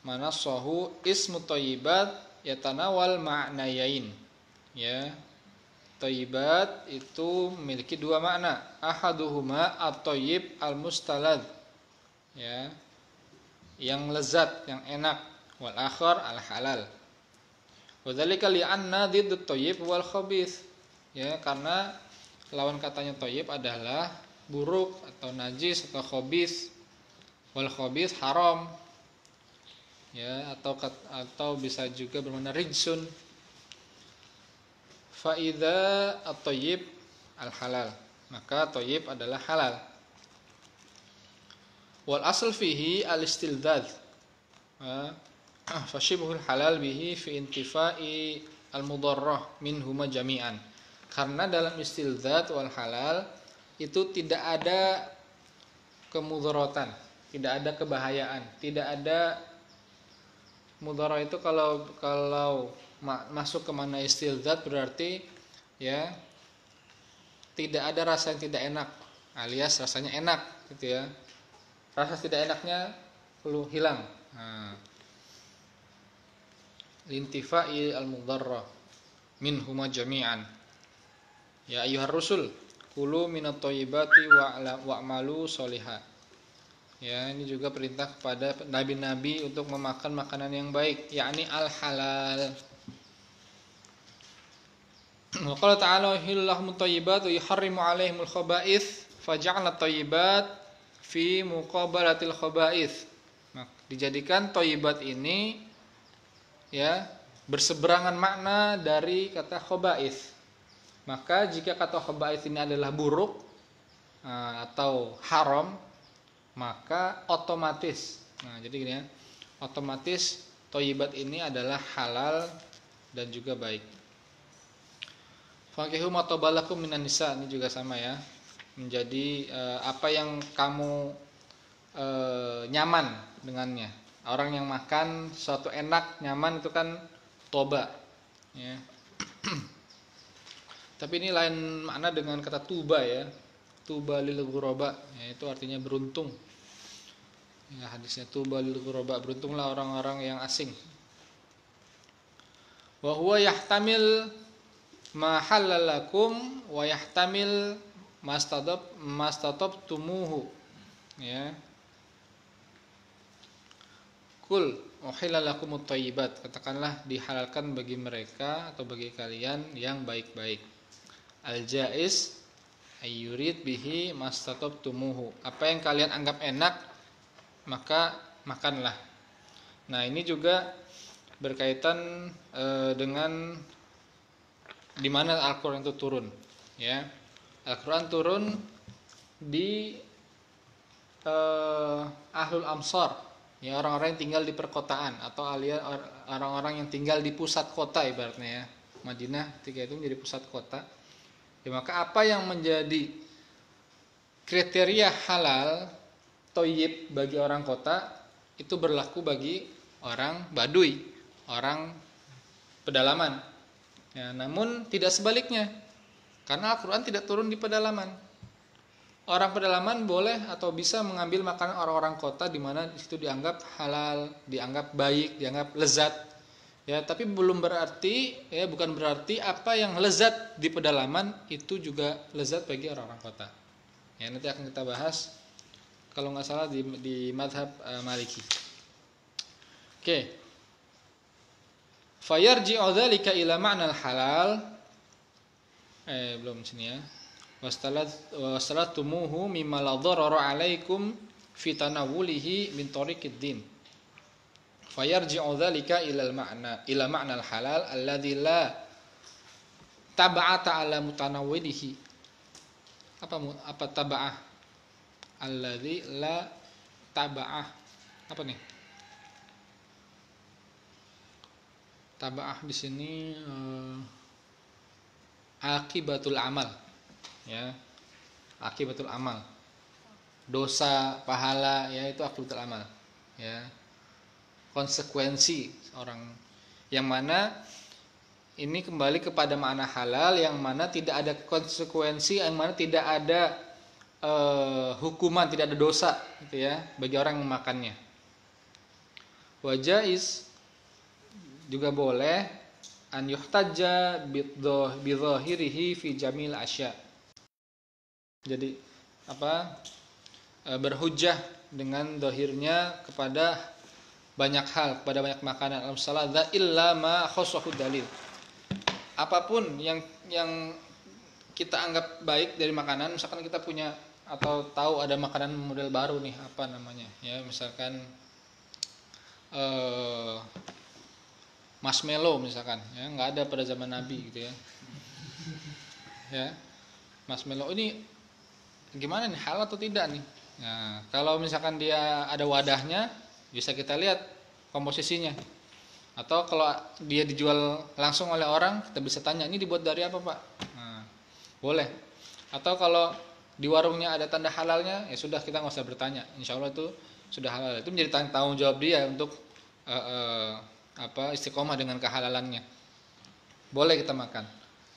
Manassahu ismu thayyibat yatanawal ma'nayain. Ya. Thayyibat itu memiliki dua makna. Ahaduhuma at-thayyib al-mustalad. Ya. Yang lezat, yang enak. Wal akhar al-halal. Wa dzalika li'anna diddut thayyib wal khabith. Ya, karena lawan katanya thayyib adalah buruk atau najis atau khabith. Wal khabith haram. Ya, atau bisa juga bermakna rijsun. Fa idza at-thayyib al-halal, maka thayyib adalah halal. Wal asl fihi al-istildad. Fa shibhul halal bihi fi intifa'i al-mudarrah minhuma jami'an. Karena dalam istildad wal halal itu tidak ada kemudaratan, tidak ada kebahayaan, tidak ada mudarah. Itu kalau masuk ke mana istildad berarti ya tidak ada rasa yang tidak enak, alias rasanya enak gitu ya. Rasa tidak enaknya perlu hilang. Lintifa'i al-mudarrah minhuma jami'an. Ya ayyuhar rusul kulu minat thayyibati wa'malu sholiha. Ya, ini juga perintah kepada nabi-nabi untuk memakan makanan yang baik, yakni al-halal. Wa qala ta'ala yuhillahumut thayyibat wa yuharrimu 'alaihimul khaba'its faja'ala thayyibat fi muqabalatil khaba'its. Nah, dijadikan thayyibat ini ya berseberangan makna dari kata khaba'its. Maka jika kata khaba'its ini adalah buruk atau haram, maka otomatis, jadi gini ya, otomatis thayyibat ini adalah halal dan juga baik. Faqihu ma tabalakum minan nisa, ini juga sama ya, menjadi apa yang kamu nyaman dengannya. Orang yang makan sesuatu enak, nyaman itu kan toba ya. Tapi ini lain makna dengan kata tuba ya. Tuba lil ghuraba, ya, itu artinya beruntung. Ya, hadisnya tuba lil ghuraba, beruntunglah orang-orang yang asing. Wa huwa yahtamil ma halalakum wa yahtamil mastatabtumuhu. Ya. Kul uhilla lakumut thayyibat, katakanlah dihalalkan bagi mereka atau bagi kalian yang baik-baik. Al-jaiz ayyurid bihi mastatabtumuhu, apa yang kalian anggap enak maka makanlah. Nah, ini juga berkaitan dengan di mana Al-Qur'an itu turun ya. Al-Qur'an turun di ahlul amsar, ya, orang-orang yang tinggal di perkotaan atau alias orang-orang yang tinggal di pusat kota ibaratnya ya. Madinah ketika itu menjadi pusat kota. Ya, maka apa yang menjadi kriteria halal toyib bagi orang kota itu berlaku bagi orang Baduy, orang pedalaman. Ya, namun tidak sebaliknya, karena Al-Quran tidak turun di pedalaman. Orang pedalaman boleh atau bisa mengambil makanan orang-orang kota di mana itu dianggap halal, dianggap baik, dianggap lezat. Ya, tapi belum berarti, ya bukan berarti apa yang lezat di pedalaman itu juga lezat bagi orang-orang kota. Ya, nanti akan kita bahas kalau nggak salah di madhab Maliki. Oke. Fayarji'u dzalika ila ma'nal halal. Belum sini ya. Wastalatumuhu mimma la dharara 'alaikum fi tanawulihi min tariqid din. Fayarji'u dzalika ila ma'nal halal alladzi la tab'ata 'ala mutanawwilihi. Apa tab'ah? Alladzi la tab'ah. Apa nih? Tab'ah di sini akibatul amal. Ya. Akibatul amal. Dosa, pahala, ya itu akibatul amal. Ya. Konsekuensi orang yang mana ini kembali kepada makna halal, yang mana tidak ada konsekuensi, yang mana tidak ada hukuman, tidak ada dosa gitu ya bagi orang yang memakannya. Wajaiz juga boleh an yuhtajja bidhahirihi fi jamil asya. Jadi berhujjah dengan dohirnya kepada banyak hal, kepada banyak makanan. Al-saladza illa ma khassahu dalil. Apapun yang kita anggap baik dari makanan, misalkan kita punya atau tahu ada makanan model baru nih, apa namanya? Ya, misalkan marshmallow misalkan, ya nggak ada pada zaman Nabi gitu ya. Ya, marshmallow ini gimana nih, halal atau tidak nih? Nah, kalau misalkan dia ada wadahnya, bisa kita lihat komposisinya. Atau kalau dia dijual langsung oleh orang, kita bisa tanya, ini dibuat dari apa Pak? Nah, boleh. Atau kalau di warungnya ada tanda halalnya, ya sudah, kita nggak usah bertanya. Insya Allah itu sudah halal. Itu menjadi tanggung jawab dia untuk istiqomah dengan kehalalannya. Boleh kita makan.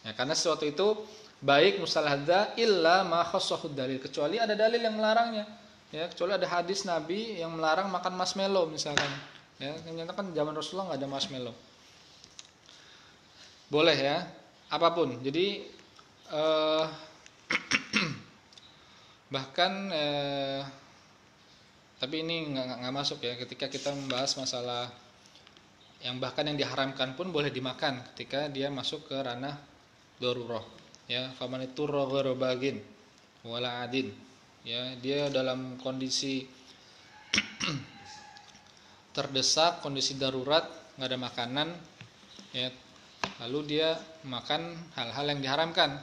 Ya, karena sesuatu itu baik mustalahadza illa ma khassahu dalil, kecuali ada dalil yang melarangnya. Ya, kecuali ada hadis Nabi yang melarang makan marshmallow misalkan. Ya, ternyata kan zaman Rasulullah nggak ada marshmallow. Boleh ya, apapun. Jadi bahkan tapi ini nggak masuk ya ketika kita membahas masalah yang bahkan yang diharamkan pun boleh dimakan ketika dia masuk ke ranah darurah. Ya, famaniturra ghairu bagin wala adin. Ya, dia dalam kondisi terdesak, kondisi darurat, nggak ada makanan, ya, lalu dia makan hal-hal yang diharamkan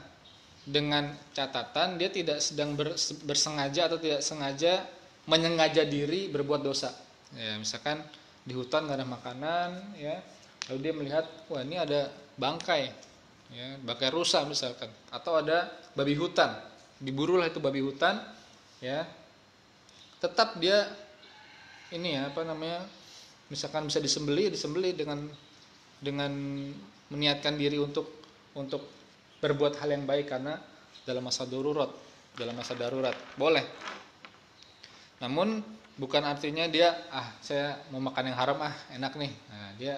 dengan catatan dia tidak sedang bersengaja atau tidak sengaja menyengaja diri berbuat dosa. Ya, misalkan di hutan nggak ada makanan, ya, lalu dia melihat, wah ini ada bangkai, ya, bangkai rusa misalkan, atau ada babi hutan, diburulah itu babi hutan, ya, tetap dia ini ya misalkan bisa disembelih dengan meniatkan diri untuk berbuat hal yang baik karena dalam masa darurat boleh. Namun bukan artinya dia saya mau makan yang haram enak nih. Nah, dia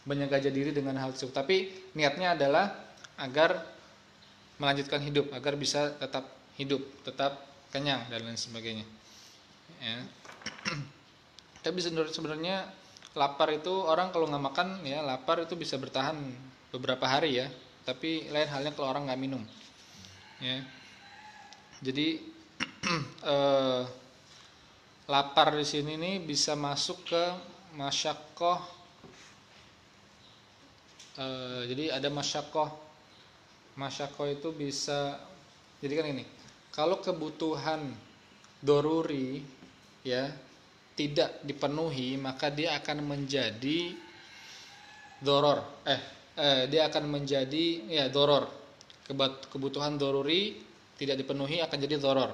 menyengaja diri dengan hal tersebut, tapi niatnya adalah agar melanjutkan hidup, agar bisa tetap hidup, tetap kenyang dan lain sebagainya. Ya. Tapi sebenarnya lapar itu orang kalau nggak makan ya lapar itu bisa bertahan beberapa hari ya. Tapi lain halnya kalau orang nggak minum. Ya. Jadi lapar di sini nih bisa masuk ke masyaqqah. Jadi ada masyaqqah. Masyaqqah itu bisa. Jadi kan ini. Kalau kebutuhan doruri ya tidak dipenuhi, maka dia akan menjadi doror. Dia akan menjadi ya doror. Kebutuhan doruri tidak dipenuhi akan jadi doror.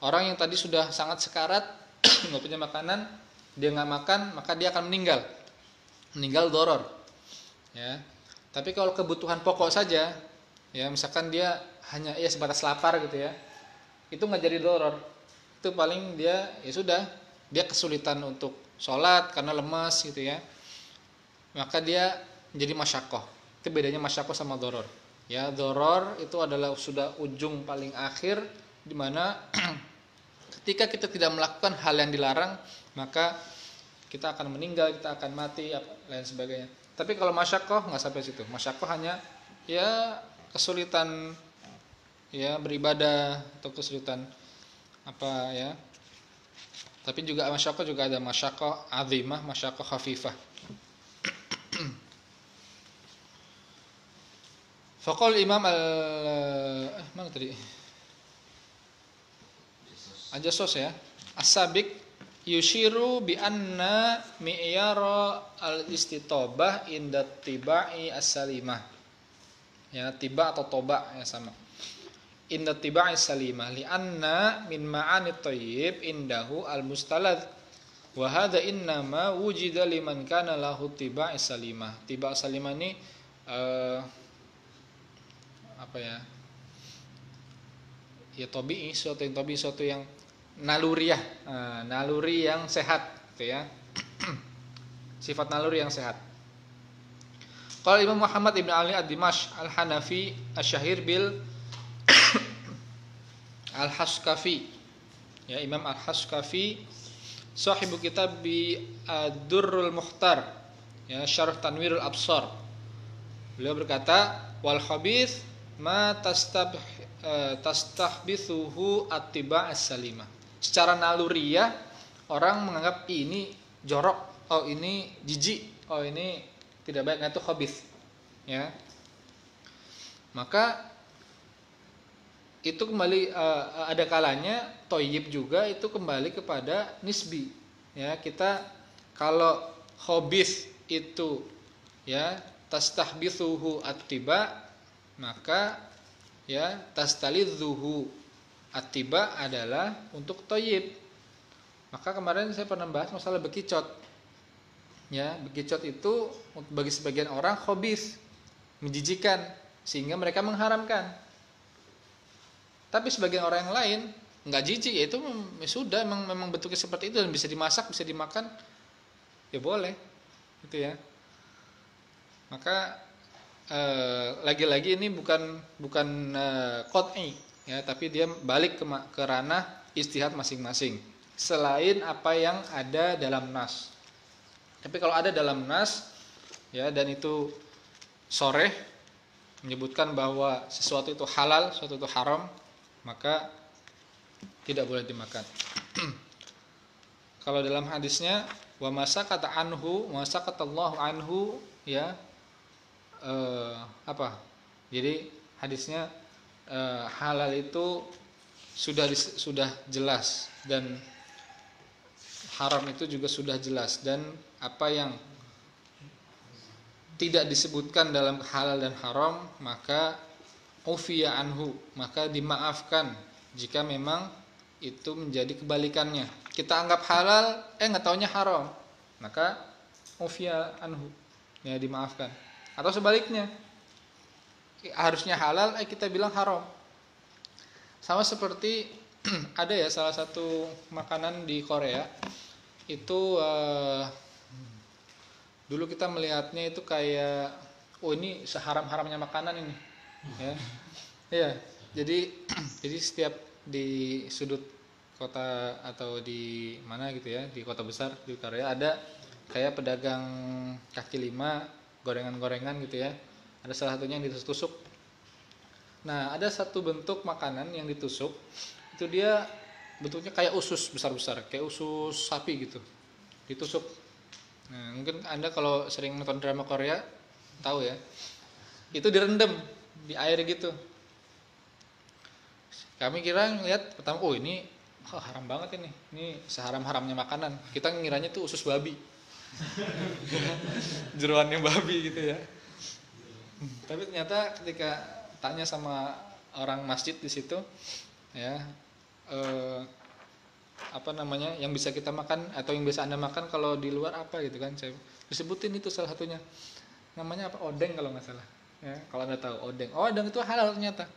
Orang yang tadi sudah sangat sekarat nggak punya makanan, dia nggak makan, maka dia akan meninggal doror, ya. Tapi kalau kebutuhan pokok saja, ya misalkan dia hanya ya sebatas lapar gitu ya, itu nggak jadi doror. Itu paling dia ya sudah, dia kesulitan untuk sholat karena lemas gitu ya, maka dia jadi masyakoh. Itu bedanya masyakoh sama doror. Ya, doror itu adalah sudah ujung paling akhir, di mana ketika kita tidak melakukan hal yang dilarang, maka kita akan meninggal, kita akan mati, lain sebagainya. Tapi kalau masyakoh nggak sampai situ. Masyakoh hanya ya kesulitan ya beribadah atau kesulitan apa ya. Tapi juga masyakoh juga ada masyakoh azimah, masyakoh khafifah. Faqal Imam mana tadi? Al-Jassos ya. As-Sabiq yushiru bi anna mi'yara al-istitobah inda tiba'i as-salimah. Ya, tiba atau toba ya sama. Inda tiba'i as-salimah li anna min ma'ani thayyib indahu al-mustalad. Wa hadha innama wujida liman kana lahu tiba'i as-salimah. Tiba' as-salimah ini apa ya? Ya tabi'i, suatu yang naluriah, naluri yang sehat, gitu ya. Sifat naluri yang sehat. Qala Imam Muhammad ibn Ali ad-Dimash al-Hanafi asy-syahir bil al-Haskafi. Ya, Imam al-Haskafi sahibu kitab bi Ad-Durrul Mukhtar, ya, Syarh Tanwirul Absar. Beliau berkata, wal khabith ma tastahbithuhu attiba as-salimah. Secara naluriah orang menganggap ini jorok, oh ini jijik, oh ini tidak baik, itu khabith, ya. Maka itu kembali ada kalanya thayyib juga itu kembali kepada nisbi, ya. Kita kalau khabith itu ya tastahbithuhu attiba, maka ya tastalidzuhu attiba adalah untuk thayyib. Maka kemarin saya pernah bahas masalah bekicot. Ya, bekicot itu bagi sebagian orang khabith, menjijikan, sehingga mereka mengharamkan. Tapi sebagian orang yang lain enggak jijik, ya itu sudah memang bentuknya seperti itu dan bisa dimasak, bisa dimakan, ya boleh. Gitu ya. Maka lagi-lagi ini bukan qat'i, ya, tapi dia balik ke ranah ijtihad masing-masing selain apa yang ada dalam nas. Tapi kalau ada dalam nas, ya, dan itu sharih menyebutkan bahwa sesuatu itu halal, sesuatu itu haram, maka tidak boleh dimakan. Kalau dalam hadisnya wa masakata anhu wa sakatallahu anhu, ya, apa? Jadi hadisnya halal itu sudah jelas dan haram itu juga sudah jelas, dan apa yang tidak disebutkan dalam halal dan haram maka ufiya anhu, maka dimaafkan jika memang itu menjadi kebalikannya. Kita anggap halal, nggak taunya haram, maka ufiya anhu, ya, dimaafkan. Atau sebaliknya, harusnya halal, kita bilang haram. Sama seperti ada ya salah satu makanan di Korea itu dulu kita melihatnya itu kayak, oh ini seharam-haramnya makanan ini, ya, ya. Jadi setiap di sudut kota atau di mana gitu ya, di kota besar di Korea ada kayak pedagang kaki lima, gorengan-gorengan gitu ya. Ada salah satunya yang ditusuk. Nah, ada satu bentuk makanan yang ditusuk, itu dia bentuknya kayak usus besar-besar, kayak usus sapi gitu. Ditusuk. Nah, mungkin Anda kalau sering nonton drama Korea tahu ya. Itu direndam di air gitu. Kami kira ngeliat pertama, oh ini haram banget ini. Ini seharam-haramnya makanan. Kita ngiranya itu usus babi. Jeroannya babi gitu ya. Tapi ternyata ketika tanya sama orang masjid di situ, ya, apa namanya yang bisa kita makan atau yang bisa Anda makan kalau di luar apa gitu kan. Saya disebutin itu salah satunya. Namanya apa? Odeng kalau nggak salah. Ya, kalau Anda tahu odeng. Oh, odeng itu halal ternyata.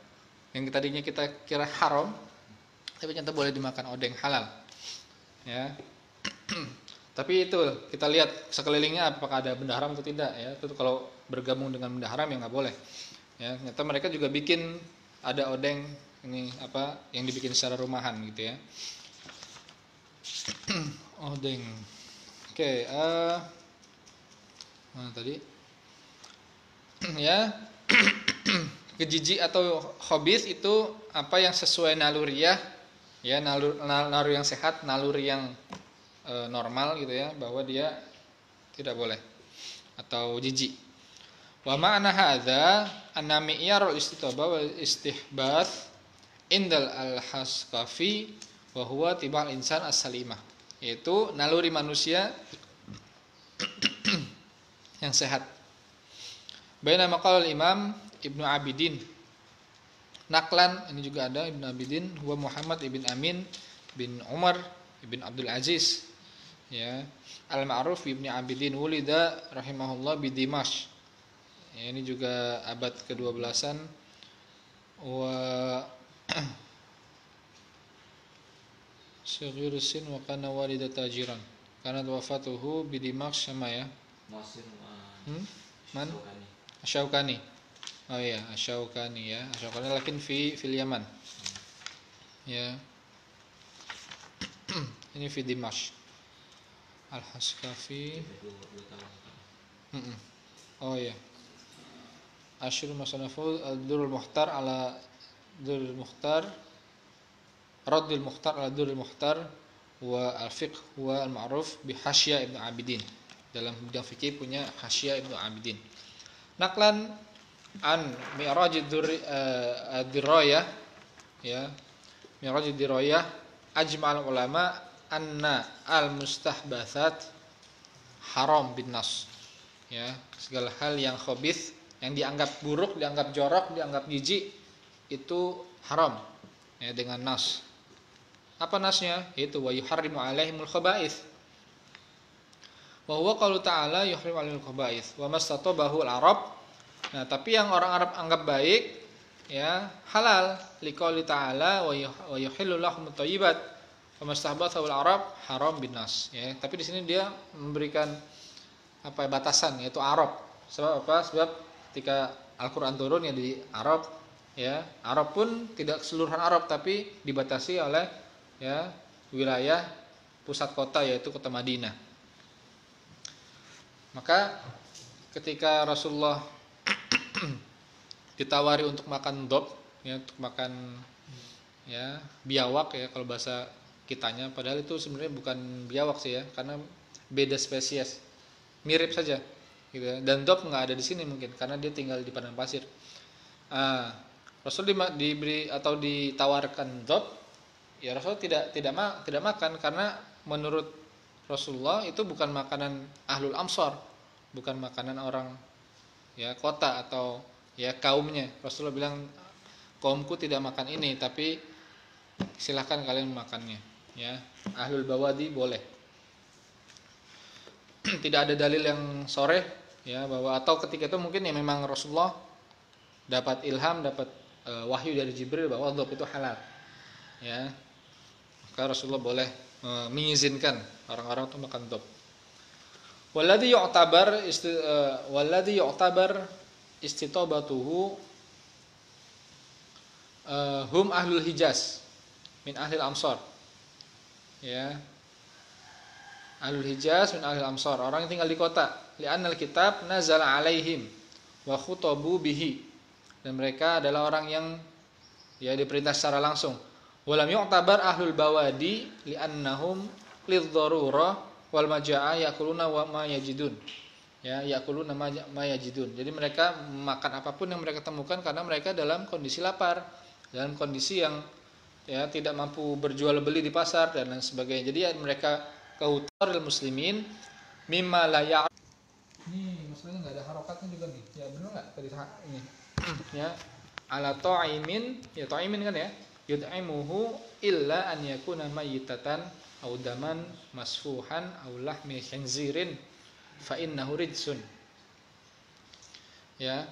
Yang tadinya kita kira haram, tapi ternyata boleh dimakan, odeng halal. Ya. Tapi itu kita lihat sekelilingnya apakah ada benda haram atau tidak ya. Itu kalau bergabung dengan benda haram ya nggak boleh. Ya, ternyata mereka juga bikin ada odeng ini apa yang dibikin secara rumahan gitu ya. Odeng. Oke, mana tadi? Ya. Kejijik atau khabith itu apa yang sesuai naluriah ya, naluri yang sehat, naluri yang normal gitu ya, bahwa dia tidak boleh atau jijik. Wa ma'na hadza anna mi'yarul istitaba wal istihbath indal al-haskafi wa huwa tibal insan as-salimah, yaitu naluri manusia yang sehat. Baina maqal Imam Ibnu Abidin Naklan, ini juga ada Ibnu Abidin, huwa Muhammad ibn Amin bin Umar ibn Abdul Aziz ya, al-ma'ruf ibni Abidin wulida rahimahullah bi Dimash. Ya, ini juga abad ke-12-an. Wa Saghir sin wa kana walida tajiran. Karena wafatuhu bi Dimash sama ya. Man? Asyaukani. Oh iya, Asyaukani ya. Asyaukani lakin fil Yaman. Ya. Ini fi Dimash. Al-Haskafi. Oh iya. Asyur Masanafu Ad-Durrul Mukhtar ala Durrul Mukhtar, Raddul Mukhtar ala Durrul Mukhtar, wa al-fiqh wa al-ma'ruf bi Hasyah Ibnu Abidin. Dalam bidang fikih punya Hasyah Ibnu Abidin. Naklan an Mi'raj ad-Dirayah ya. Mi'raj ad-Dirayah ajma'al ulama anna al-mustahbatsat haram bin nas. Ya, segala hal yang khabith, yang dianggap buruk, dianggap jorok, dianggap jijik itu haram ya, dengan nas. Apa nasnya? Yaitu wa yuharrimu alaihimul khaba'its. Wa huwa qaulu ta'ala yuharrimu alaihimul khaba'its wa mastatabahu al-arab. Nah, tapi yang orang Arab anggap baik ya halal, liqauli ta'ala wa yuhillu lahumut thayyibat wa mastahbathu al-arab haram bin nas ya. Tapi di sini dia memberikan apa batasan, yaitu Arab. Sebab apa? Sebab ketika Al-Qur'an turun ya di Arab ya. Arab pun tidak keseluruhan Arab, tapi dibatasi oleh ya wilayah pusat kota, yaitu kota Madinah. Maka ketika Rasulullah ditawari untuk makan dob ya, untuk makan ya biawak ya kalau bahasa kitanya, padahal itu sebenarnya bukan biawak sih ya, karena beda spesies, mirip saja gitu ya. Dan dob nggak ada di sini mungkin karena dia tinggal di padang pasir. Rasul diberi atau ditawarkan dob, ya Rasul tidak makan, karena menurut Rasulullah itu bukan makanan ahlul amsar, bukan makanan orang ya kota atau ya kaumnya. Rasulullah bilang kaumku tidak makan ini, tapi silahkan kalian memakannya ya. Ahlul bawadi boleh. Tidak ada dalil yang sharih ya bahwa, atau ketika itu mungkin ya memang Rasulullah dapat ilham, dapat wahyu dari Jibril bahwa dhab itu halal ya. Maka Rasulullah boleh mengizinkan orang-orang untuk makan dhab. Walladhi yu'tabar istitabatuhu hum ahlul Hijaz min ahlil amsar ya. Ahlul Hijaz min ahlil amsar, orang yang tinggal di kota. Li'annal kitab nazala alaihim wa khutabu bihi, dan mereka adalah orang yang ya diperintah secara langsung. Walam yu'tabar ahlul bawadi li'annahum lidh-dharurah wal maja'ah yakuluna wa ma yajidun ya, yakuluna ma yajidun. Jadi mereka makan apapun yang mereka temukan karena mereka dalam kondisi lapar, dalam kondisi yang ya tidak mampu berjual beli di pasar dan lain sebagainya. Jadi ya, mereka kautaril muslimin mimma la ya'. Ini maksudnya enggak ada harokatnya juga nih. Ya benar enggak tadi ini? Ya, ala ta'imin, ya ta'imin kan ya. yud'imuhu illa an yakuna mayyitatan aw daman masfuhan aw lahmi khinzirin fa innahu rijsun. Ya.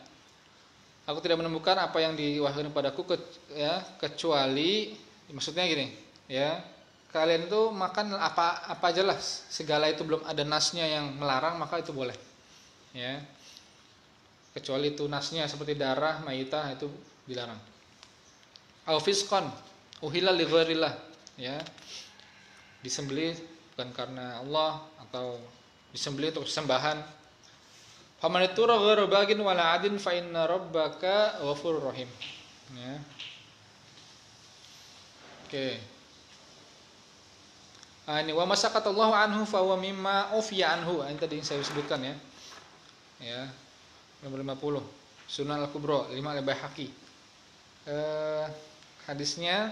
Aku tidak menemukan apa yang diwahyukan padaku kecuali, maksudnya gini, ya. Kalian itu makan apa aja lah, segala itu belum ada nasnya yang melarang maka itu boleh. Ya. Kecuali itu nasnya seperti darah, mayitah itu dilarang. Au fisqan uhilla li ghairillah, ya. Disembelih bukan karena Allah atau disembelih untuk sembahan. Faman ittara ghairu bagin wala adin fa inna rabbaka ghafurur rahim. Ya. Oke. Ini wa masaqatallahu anhu fa huwa mimma ufiya anhu. Ini tadi yang saya sebutkan ya. Ya. Nomor 50. Sunan Al-Kubra 5 Al-Baihaqi. Hadisnya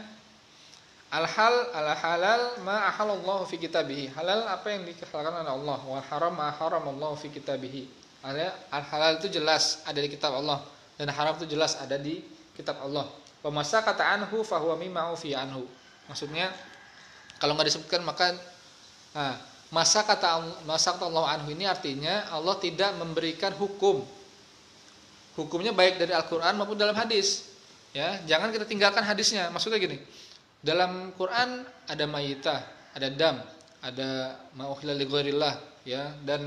al-halal ma ahallallahu fi kitabih. Halal apa yang dihalalkan oleh Allah, wa haram ma haramallahu fi kitabih. Al-halal itu jelas ada di kitab Allah dan haram itu jelas ada di kitab Allah. Wa masaqata anhu fa huwa mimma ufiya anhu. Maksudnya kalau enggak disebutkan maka masaqata Allah anhu ini artinya Allah tidak memberikan hukum. Hukumnya baik dari Al-Qur'an maupun dalam hadis. Ya, jangan kita tinggalkan hadisnya. Maksudnya gini. Dalam Quran ada mayitah, ada dam, ada ma'uhilla li ghairillah, ya, dan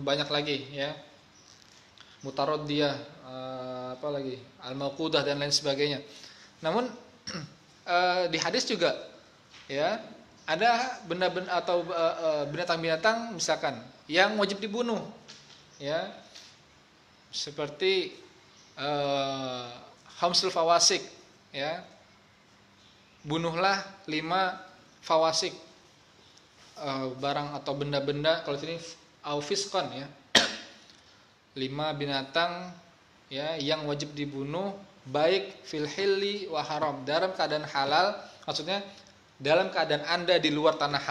banyak lagi, ya. Mutaraddiyah, apa lagi? Al-mauqudah dan lain sebagainya. Namun di hadis juga, ya, ada benda-benda atau binatang-binatang misalkan yang wajib dibunuh, ya. Seperti khamsul fawasik, ya. Bunuhlah 5 fawasik, barang atau benda-benda, kalau sini aufisqan, ya. 5 binatang, ya, yang wajib dibunuh baik fil hilli wa haram, dalam keadaan halal, maksudnya dalam keadaan Anda di luar tanah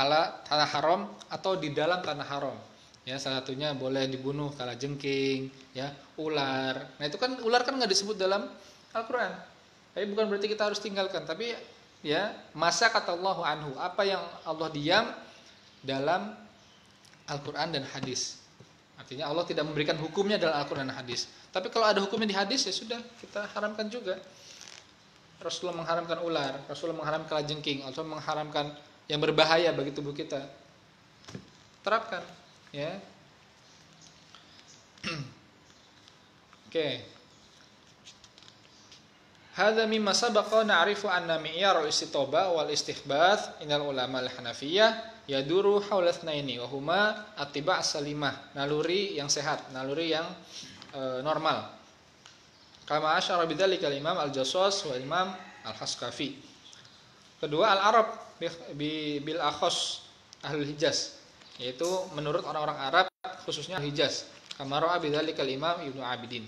haram atau di dalam tanah haram. Ya, salah satunya boleh dibunuh kalajengking, ya, ular. Nah, itu kan ular kan enggak disebut dalam Al-Qur'an. Tapi bukan berarti kita harus tinggalkan, tapi ya, masaqatallahu anhu, apa yang Allah diam dalam Al-Qur'an dan hadis. Artinya Allah tidak memberikan hukumnya dalam Al-Qur'an dan hadis. Tapi kalau ada hukumnya di hadis, ya sudah, kita haramkan juga. Rasulullah mengharamkan ular, Rasulullah mengharamkan kalajengking, Rasulullah mengharamkan yang berbahaya bagi tubuh kita. Terapkan, ya. Oke. Hadza mimma sabaqa na'rifu anna mi'yar al-istitaba wal istihbath inal ulama al-Hanafiyah yaduru haula tsnaini wa huma attiba' salimah, naluri yang sehat, naluri yang normal. Kama asyara bidzalika al-Imam Al-Jassas wa Imam Al-Haskafi. Kedua, al-Arab bil akhas ahlul Hijaz, yaitu menurut orang-orang Arab khususnya Hijaz. Kama ra'a bidzalika al-Imam Ibnu Abidin.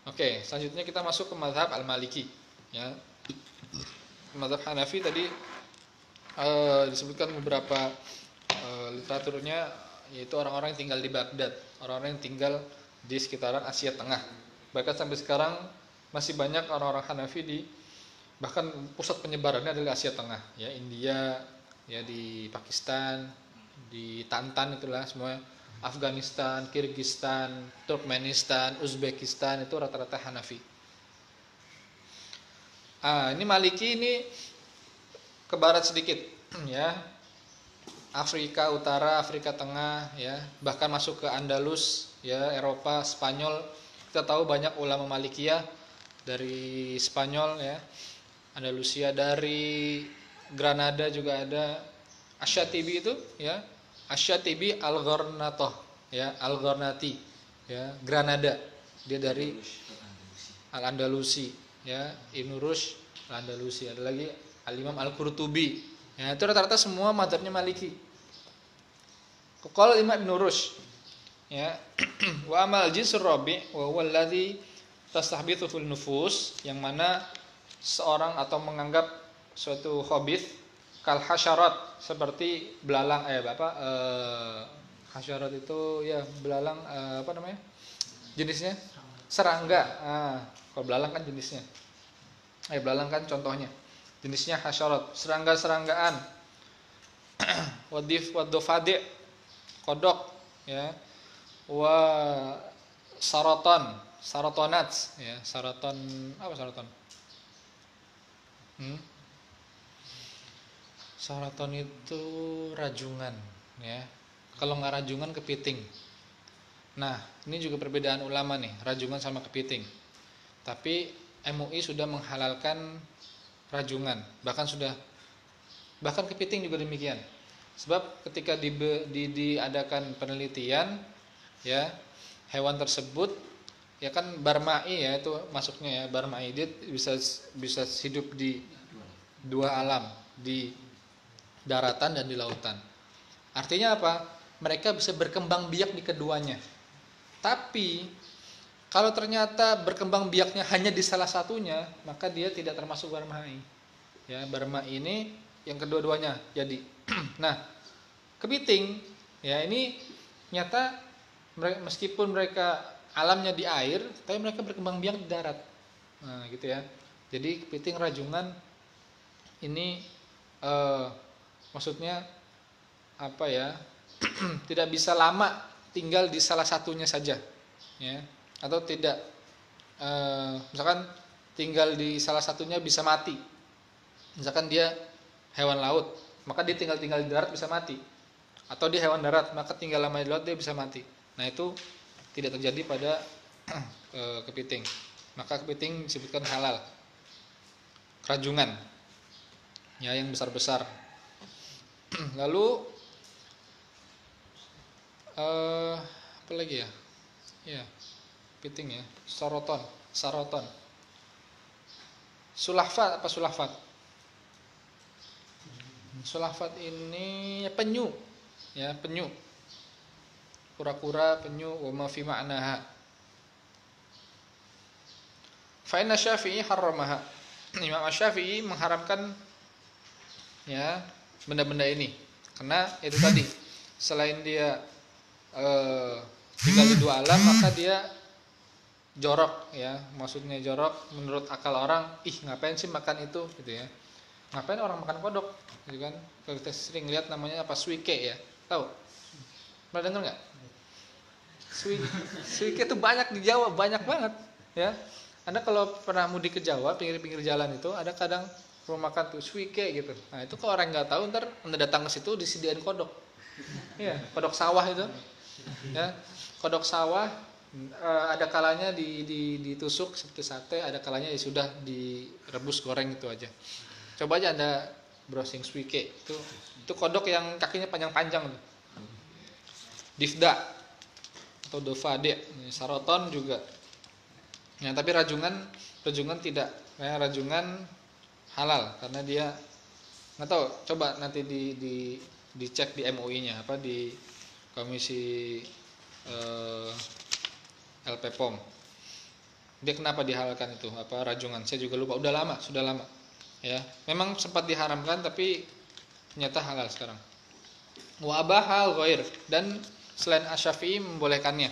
Oke, selanjutnya kita masuk ke mazhab Al-Maliki, ya. Mazhab Hanafi tadi disebutkan beberapa literaturnya, yaitu orang-orang yang tinggal di Baghdad, orang-orang yang tinggal di sekitaran Asia Tengah. Bahkan sampai sekarang masih banyak orang-orang Hanafi bahkan pusat penyebarannya adalah Asia Tengah, ya, India, ya, di Pakistan, di Tantan itulah semua, Afghanistan, Kirgistan, Turkmenistan, Uzbekistan, itu rata-rata Hanafi. Ini Maliki ini ke barat sedikit, ya. Afrika Utara, Afrika Tengah, ya, bahkan masuk ke Andalus, ya, Eropa, Spanyol. Kita tahu banyak ulama Malikiyah dari Spanyol, ya, Andalusia, dari Granada juga ada. Asy-Syatibi itu, ya, Asy-Syatibi Al-Gharnatoh, ya, Al-Gharnati, ya, Granada. Dia dari Al-Andalusi, ya, Ibnu Rushd Al-Andalusi. Ada lagi Al-Imam Al-Qurtubi. Ya, itu rata-rata semua mazhabnya Maliki. Qala Imam Ibnu Rushd, ya, wa amal jinsur rabi' wa huwa alladhi tastahbithu fil nufus, yang mana seorang atau menganggap suatu khabith kal hasyarat, seperti belalang, hasyarat itu, ya, belalang, apa namanya? Jenisnya serangga. Kalau belalang kan jenisnya. Belalang kan contohnya. jenisnya hasyarat, serangga-seranggaan. Wadofade, kodok, ya. Wa saratonat, ya. Saraton, apa saraton? Saraton itu rajungan, ya. Kalau nggak rajungan, kepiting. Nah, ini juga perbedaan ulama nih, rajungan sama kepiting. Tapi MUI sudah menghalalkan rajungan, bahkan kepiting juga demikian. Sebab ketika diadakan penelitian, ya, hewan tersebut, ya kan barmai, ya itu masuknya, ya barmai, dia bisa hidup di dua alam, di daratan dan di lautan. Artinya apa? Mereka bisa berkembang biak di keduanya. Tapi kalau ternyata berkembang biaknya hanya di salah satunya, maka dia tidak termasuk barmai. Ya, barmai ini yang kedua-duanya jadi. Nah, kepiting, ya ini nyata meskipun mereka alamnya di air, tapi mereka berkembang biak di darat. Nah, gitu ya. Jadi kepiting rajungan ini maksudnya apa ya? Tidak bisa lama tinggal di salah satunya saja, ya. Atau tidak, misalkan tinggal di salah satunya bisa mati. Misalkan dia hewan laut, maka dia tinggal di darat bisa mati. Atau dia hewan darat, maka tinggal lama di laut dia bisa mati. Nah, itu tidak terjadi pada kepiting. Maka kepiting disebutkan halal. Rajungan, ya, yang besar-besar. Lalu apa lagi ya? Ya, kepiting, ya. Saroton. Sulafat, apa sulafat? Sulafat ini penyu, ya, penyu. Kura-kura, penyu, wa ma fi ma'naha. Fa inna Syafi'i harramaha. Imam Syafi'i mengharamkan, ya, benda-benda ini. Karena itu tadi, selain dia tinggal di dua alam, maka dia jorok, ya. Maksudnya jorok menurut akal orang, ngapain sih makan itu, gitu ya. Ngapain orang makan kodok, gitu kan? Kalau kita sering lihat namanya apa, suike, ya. Tahu? Pernah dengar nggak? Suike itu banyak di Jawa, banyak banget, ya. Anda kalau pernah mudik ke Jawa, pinggir-pinggir jalan itu ada kadang rumah makan tuh suike gitu. Nah, itu kalau orang nggak tahu, ntar Anda datang ke situ disediain kodok. Iya, kodok sawah itu. Ya, kodok sawah, ada kalanya ditusuk seperti sate, ada kalanya ya sudah direbus goreng itu aja. Coba aja Anda browsing suike, itu kodok yang kakinya panjang-panjang tuh. Difda atau dofade, saroton juga. Ya, tapi rajungan tidak, ya, rajungan halal karena dia nggak tahu, coba nanti dicek di MUI-nya, apa di Komisi LPPOM. Dia kenapa dihalalkan itu, apa rajungan? Saya juga lupa, sudah lama. Ya, memang sempat diharamkan tapi ternyata halal sekarang. Wa abahal ghair, dan selain Asy-Syafi'i membolehkannya.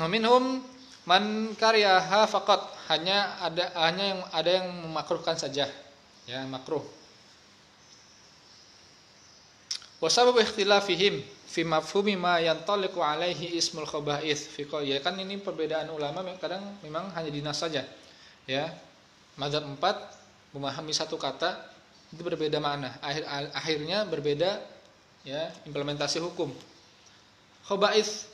Minhum man karyaha faqat, hanya ada yang memakruhkan saja, ya, makruh. Wa sababu ikhtilafihim fi mafhumi ma yantaliqu alaihi ismul khaba'its fi qaul, ya kan ini perbedaan ulama, kadang memang hanya dinas saja, ya. Mazhab 4 memahami satu kata itu berbeda makna, akhirnya berbeda, ya, implementasi hukum. Khaba'its,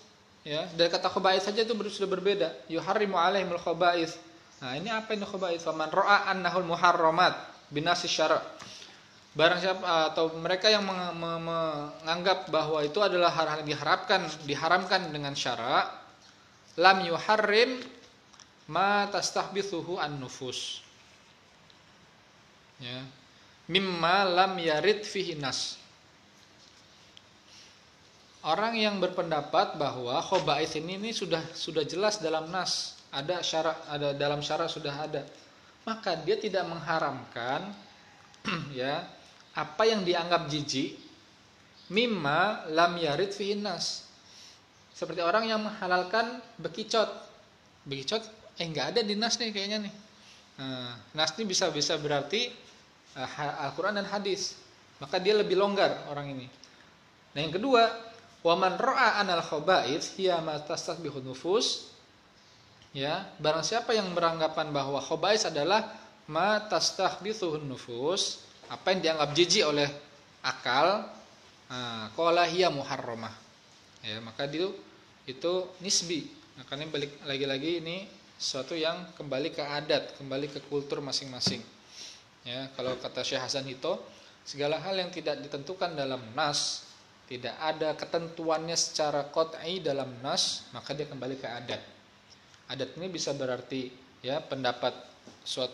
ya, dari kata khaba'its saja itu sudah berbeda. Yuharrimu alaihimul khaba'its. Nah, ini apa ini khaba'its? Faman ra'a annahul muharramat binasi syara'. Barang siapa atau mereka yang menganggap bahwa itu adalah hal yang diharamkan dengan syara', lam yuharrim ma tastahbithuhu an-nufus. Ya. Mimma lam yarid fihi nas. Orang yang berpendapat bahwa khaba'its ini sudah jelas dalam nas, ada dalam syara' sudah ada, maka dia tidak mengharamkan ya apa yang dianggap jijik, mimma lam yarid fihi nas. Seperti orang yang menghalalkan bekicot enggak ada di nas nih kayaknya nih. Nah, nas ini bisa berarti Al-Quran dan hadis, maka dia lebih longgar orang ini. Nah yang kedua, waman ro'a anal khaba'ith hiya ma tastabihun nufus, ya, barang siapa yang beranggapan bahwa khaba'ith adalah ma tastabihun nufus, apa yang dianggap jijik oleh akal, qala hiya muharramah, ya, maka itu nisbi. Makanya balik lagi-lagi ini sesuatu yang kembali ke adat, kembali ke kultur masing-masing. Ya, kalau kata Syekh Hasan Hito, segala hal yang tidak ditentukan dalam nas, tidak ada ketentuannya secara qat'i dalam nas, maka dia kembali ke adat. Adat ini bisa berarti ya pendapat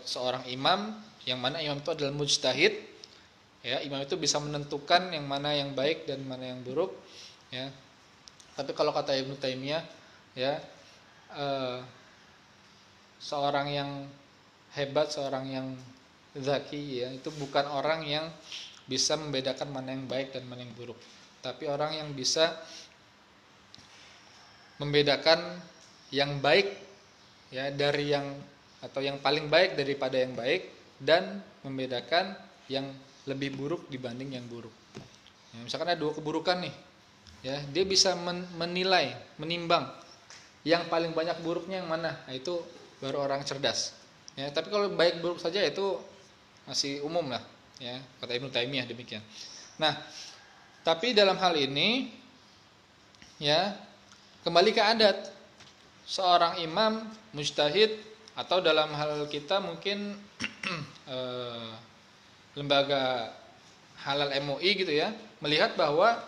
seorang imam, yang mana imam itu adalah mujtahid. Ya, imam itu bisa menentukan yang mana yang baik dan mana yang buruk. Ya. Tapi kalau kata Ibnu Taimiyah, ya, seorang yang hebat, seorang yang zaki, ya, itu bukan orang yang bisa membedakan mana yang baik dan mana yang buruk, tapi orang yang bisa membedakan yang baik, ya, dari yang, atau yang paling baik daripada yang baik, dan membedakan yang lebih buruk dibanding yang buruk. Ya, misalkan ada dua keburukan nih, ya, dia bisa menilai, menimbang yang paling banyak buruknya yang mana. Nah, itu baru orang cerdas. Ya, tapi kalau baik buruk saja itu masih umum lah, ya, kata Ibnu Taimiyah demikian. Nah, tapi dalam hal ini, ya, kembali ke adat. Seorang imam mujtahid, atau dalam hal kita mungkin lembaga halal MUI gitu ya, melihat bahwa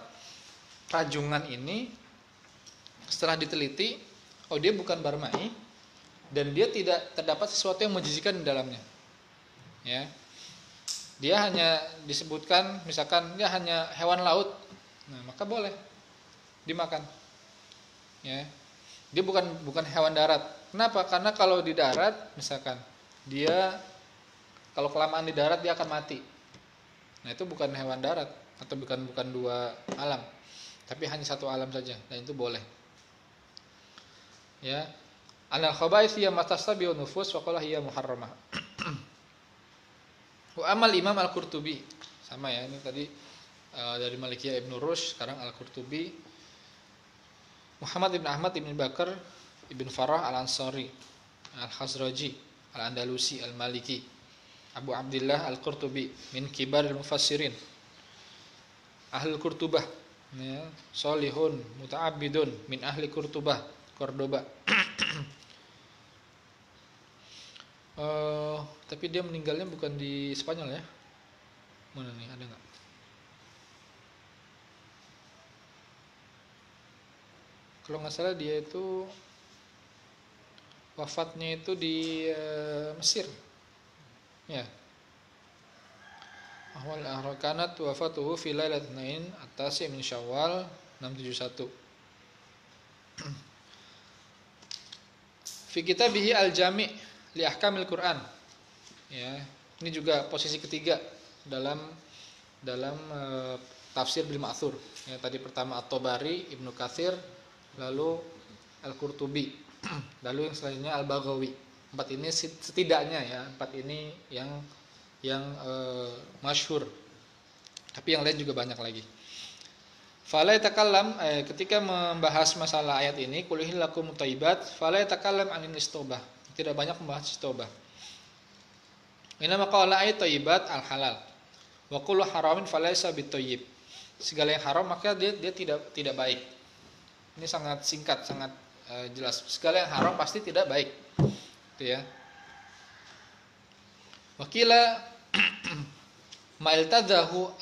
rajungan ini setelah diteliti, oh dia bukan barmai, dan dia tidak terdapat sesuatu yang menjijikan di dalamnya. Ya. Dia hanya disebutkan, misalkan dia hanya hewan laut, nah maka boleh dimakan. Ya. Dia bukan hewan darat. Kenapa? Karena kalau di darat, misalkan dia kalau kelamaan di darat dia akan mati. Nah itu bukan hewan darat, atau bukan dua alam, tapi hanya satu alam saja, dan itu boleh. Ya, anal khaba'ith hiya matastabi'un nufus wa qala hiya muharramah. Wa amal Imam Al-Qurtubi, sama ya, ini tadi dari Malikiyah Ibnu Rushd, sekarang Al-Qurtubi. Muhammad ibn Ahmad ibn Bakar ibn Farah Al-Ansari Al-Khazraji Al-Andalusi Al-Maliki Abu Abdullah Al-Qurtubi min kibar al-mufassirin Ahlul Qurtubah, ya, solihun muta'abidun min ahli Qurtubah Cordoba. Tapi dia meninggalnya bukan di Spanyol ya. Mana nih, ada nggak? Kalau nggak salah dia itu wafatnya itu di Mesir. Ya. Ahwal ahrakanat wafatuhu fi lailatul Itsnain at-tasi' min Syawal 671. Fi kitabihi al-Jami' li ahkamil Quran. Ya, ini juga posisi ketiga dalam tafsir bil ma'thur. Ya, tadi pertama At-Tabari, Ibnu Katsir, lalu Al-Qurtubi, lalu yang selanjutnya Al-Baghawi. Empat ini setidaknya, ya, empat ini yang masyhur. Tapi yang lain juga banyak lagi. Fala yatakallam, ketika membahas masalah ayat ini, qul lakum thayyibat, fala yatakallam 'anil istobah. Tidak banyak membahas istobah. Inama qala ayat thayyibat al-halal. Wa kullu haramin falaysa bithayyib. Segala yang haram maka dia tidak baik. Ini sangat singkat, sangat jelas. Segala yang haram pasti tidak baik. Itu ya. Wakila ma iltadzahu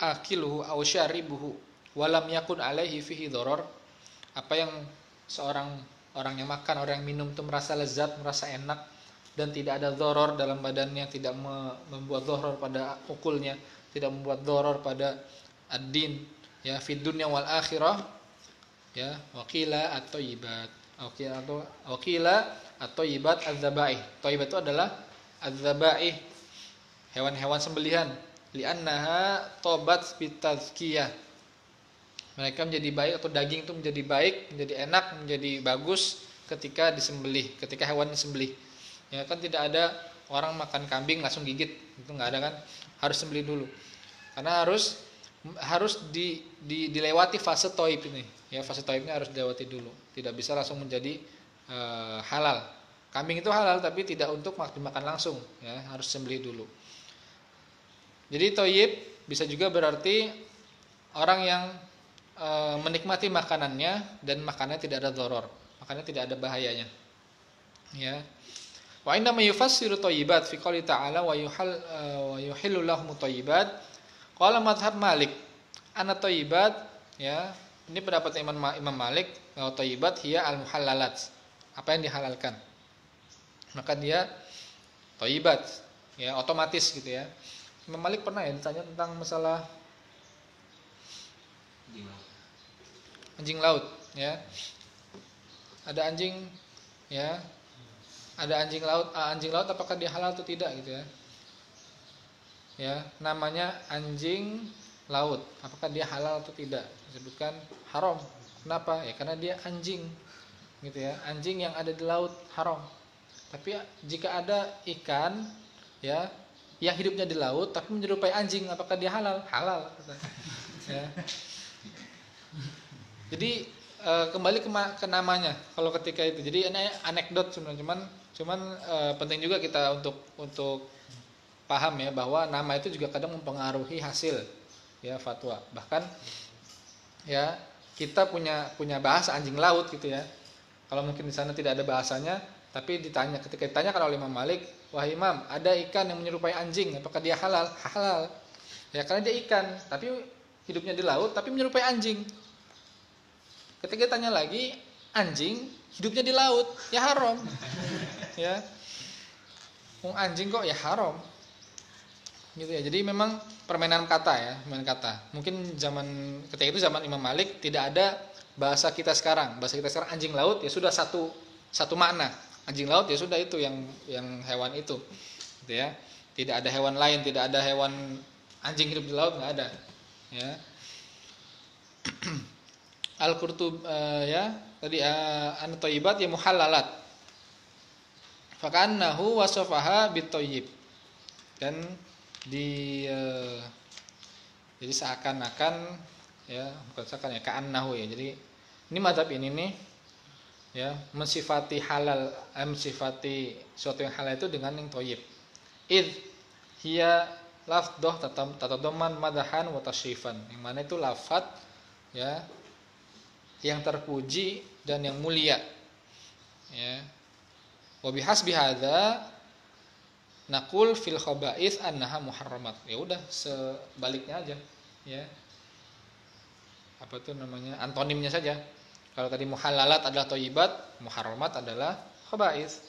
akiluhu aw syaribuhu wa lam yakun alaihi fihi dharar. Apa yang seorang orang yang makan, orang yang minum itu merasa lezat, merasa enak, dan tidak ada dharar dalam badannya, tidak membuat dharar pada ukulnya, tidak membuat dharar pada ad-din, ya, fid dunya wal akhirah, ya, waqila at-thayyibat. Waqila at-thayyibat az-zabaih. Thayyibat itu adalah az-zabaih, hewan-hewan sembelihan, li'annaha tobat bitazkiyah. Mereka menjadi baik, atau daging itu menjadi baik, menjadi enak, menjadi bagus ketika disembelih, ketika hewan disembelih. Ya kan tidak ada orang makan kambing langsung gigit, itu nggak ada kan, harus sembelih dulu karena harus dilewati fase toib ini ya, fase toibnya harus dilewati dulu, tidak bisa langsung menjadi halal. Kambing itu halal tapi tidak untuk dimakan langsung ya, harus sembelih dulu. Jadi toyib bisa juga berarti orang yang menikmati makanannya dan makanannya tidak ada doror, makanannya tidak ada bahayanya ya. Wa inna ma yufassiru thayyibat fi qouli ta'ala wa yuhillu lahum thayyibat. Qala madhhab Malik anna thayyibat ya, ini pendapat Imam Malik bahwa thayyibat hiya al-muhallalat, apa yang dihalalkan. Maka dia thayyibat ya, otomatis gitu ya. Imam Malik pernah ya ditanya tentang masalah anjing laut ya. Ada anjing ya, ada anjing laut apakah dia halal atau tidak gitu ya. Ya, namanya anjing laut, apakah dia halal atau tidak? Disebutkan haram. Kenapa? Ya karena dia anjing. Gitu ya. Anjing yang ada di laut haram. Tapi jika ada ikan ya yang hidupnya di laut tapi menyerupai anjing, apakah dia halal? Halal. Ya. Jadi kembali ke namanya kalau ketika itu. Jadi ini anekdot sebenarnya, cuman penting juga kita untuk paham ya bahwa nama itu juga kadang mempengaruhi hasil ya fatwa. Bahkan ya kita punya bahasa anjing laut gitu ya. Kalau mungkin di sana tidak ada bahasanya, tapi ketika ditanyakan oleh Imam Malik, wahai Imam, ada ikan yang menyerupai anjing, apakah dia halal? Halal. Ya karena dia ikan, tapi hidupnya di laut tapi menyerupai anjing. Ketika tanya lagi, anjing hidupnya di laut, ya haram. Ya. Anjing kok ya haram. Gitu ya. Jadi memang permainan kata ya, permainan kata. Mungkin ketika itu zaman Imam Malik tidak ada bahasa kita sekarang. Bahasa kita sekarang anjing laut ya sudah satu makna. Anjing laut ya sudah itu yang hewan itu. Gitu ya. Tidak ada hewan lain, tidak ada hewan anjing hidup di laut, enggak ada. Ya. Al-Qurtub ya tadi an-thayyibat ya muhallalat. Fakannahu wasafaha bit-thayyib. Dan jadi seakan-akan ya, bukan seakan ya, ka'annahu ya. Jadi ini mazhab ini nih ya, mensifati halal, mensifati sesuatu yang halal itu dengan yang thayyib. Id hiya lafdhah tatadamman madahan wa tashrifan. Yang mana itu lafaz ya yang terpuji dan yang mulia ya. Wa bihasbi hadza naqul fil khaba'its annaha muharramat. Ya udah sebaliknya aja ya. Apa itu namanya? Antonimnya saja. Kalau tadi muhallalat adalah thayyibat, muharramat adalah khaba'its.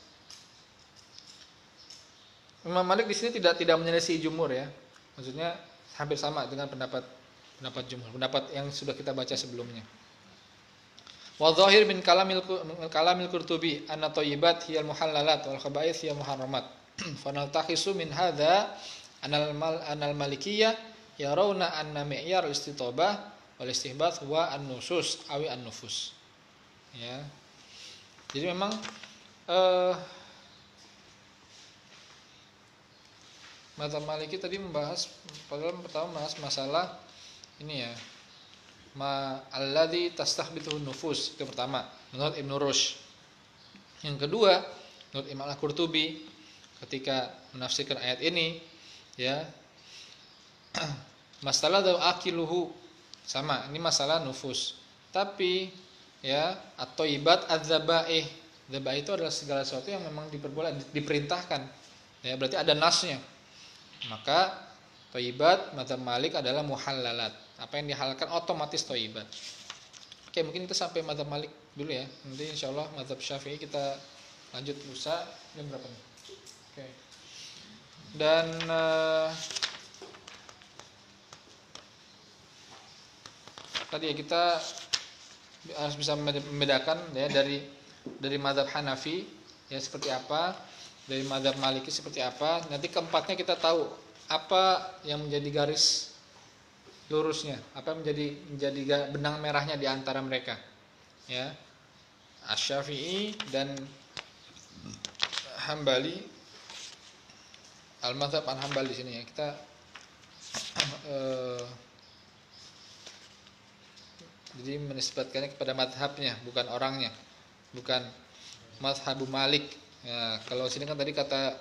Imam Malik di sini tidak menyelisih jumhur ya. Maksudnya hampir sama dengan pendapat jumhur, pendapat yang sudah kita baca sebelumnya. Wa dhahir min kalamil Qurtubi anna thayyibat hiyal muhallalat wal khaba'its hiya muharramat. Fa naltakhisu min hadza anal malikiyah yarawna anna mi'yar istitobah wal istihbath huwa an-nusus awi an-nufus. Ya. Jadi memang mazhab Maliki tadi membahas pertama masalah ini ya. Alladzi tastahbituhu nufus, itu pertama menurut Ibnu Rushd. Yang kedua menurut Imam Al-Qurtubi ketika menafsirkan ayat ini ya, masalah akiluhu sama, ini masalah nufus. Tapi ya at-thayyibat adz-dzabaih, dzabaih itu adalah segala sesuatu yang memang diperintahkan. Ya, berarti ada nasnya. Maka thayyibat mazhab Malik adalah muhallalat. Apa yang dihalalkan otomatis thayyibat. Oke, mungkin kita sampai mazhab Malik dulu ya. Nanti insyaallah mazhab Syafi'i kita lanjut lusa jam berapa nih? Oke. Dan tadi ya kita harus bisa membedakan ya dari mazhab Hanafi ya seperti apa, dari mazhab Maliki seperti apa. Nanti keempatnya kita tahu apa yang menjadi garis lurusnya, apa yang menjadi benang merahnya di antara mereka. Ya. Asy-Syafi'i dan Hambali al-mazhab al-Hambali di sini ya. Kita jadi menisbatkannya kepada madhabnya, bukan orangnya, bukan mazhabu Malik. Ya, kalau sini kan tadi kata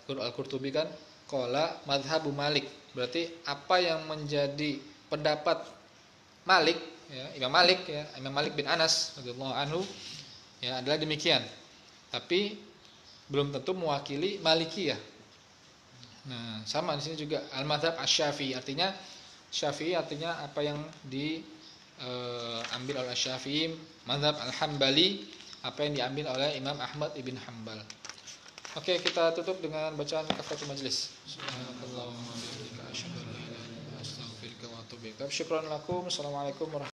Al-Qurtubi kan qala madhabu Malik. Berarti apa yang menjadi pendapat Malik, ya, Imam Malik ya, Imam Malik bin Anas radhiyallahu anhu ya adalah demikian. Tapi belum tentu mewakili Malikiyah. Nah, sama di sini juga al-mazhab asy-Syafi'i, artinya Syafi'i artinya apa yang diambil oleh Syafi'i, mazhab al-Hambali apa yang diambil oleh Imam Ahmad ibn Hanbal. Oke, kita tutup dengan bacaan kafaratul majlis. Subhanallahumma wa bihamdika asyhadu an la ilaha illa anta astaghfiruka wa atubu ilaik. Syukran lakum. Assalamualaikum warahmatullahi wabarakatuh.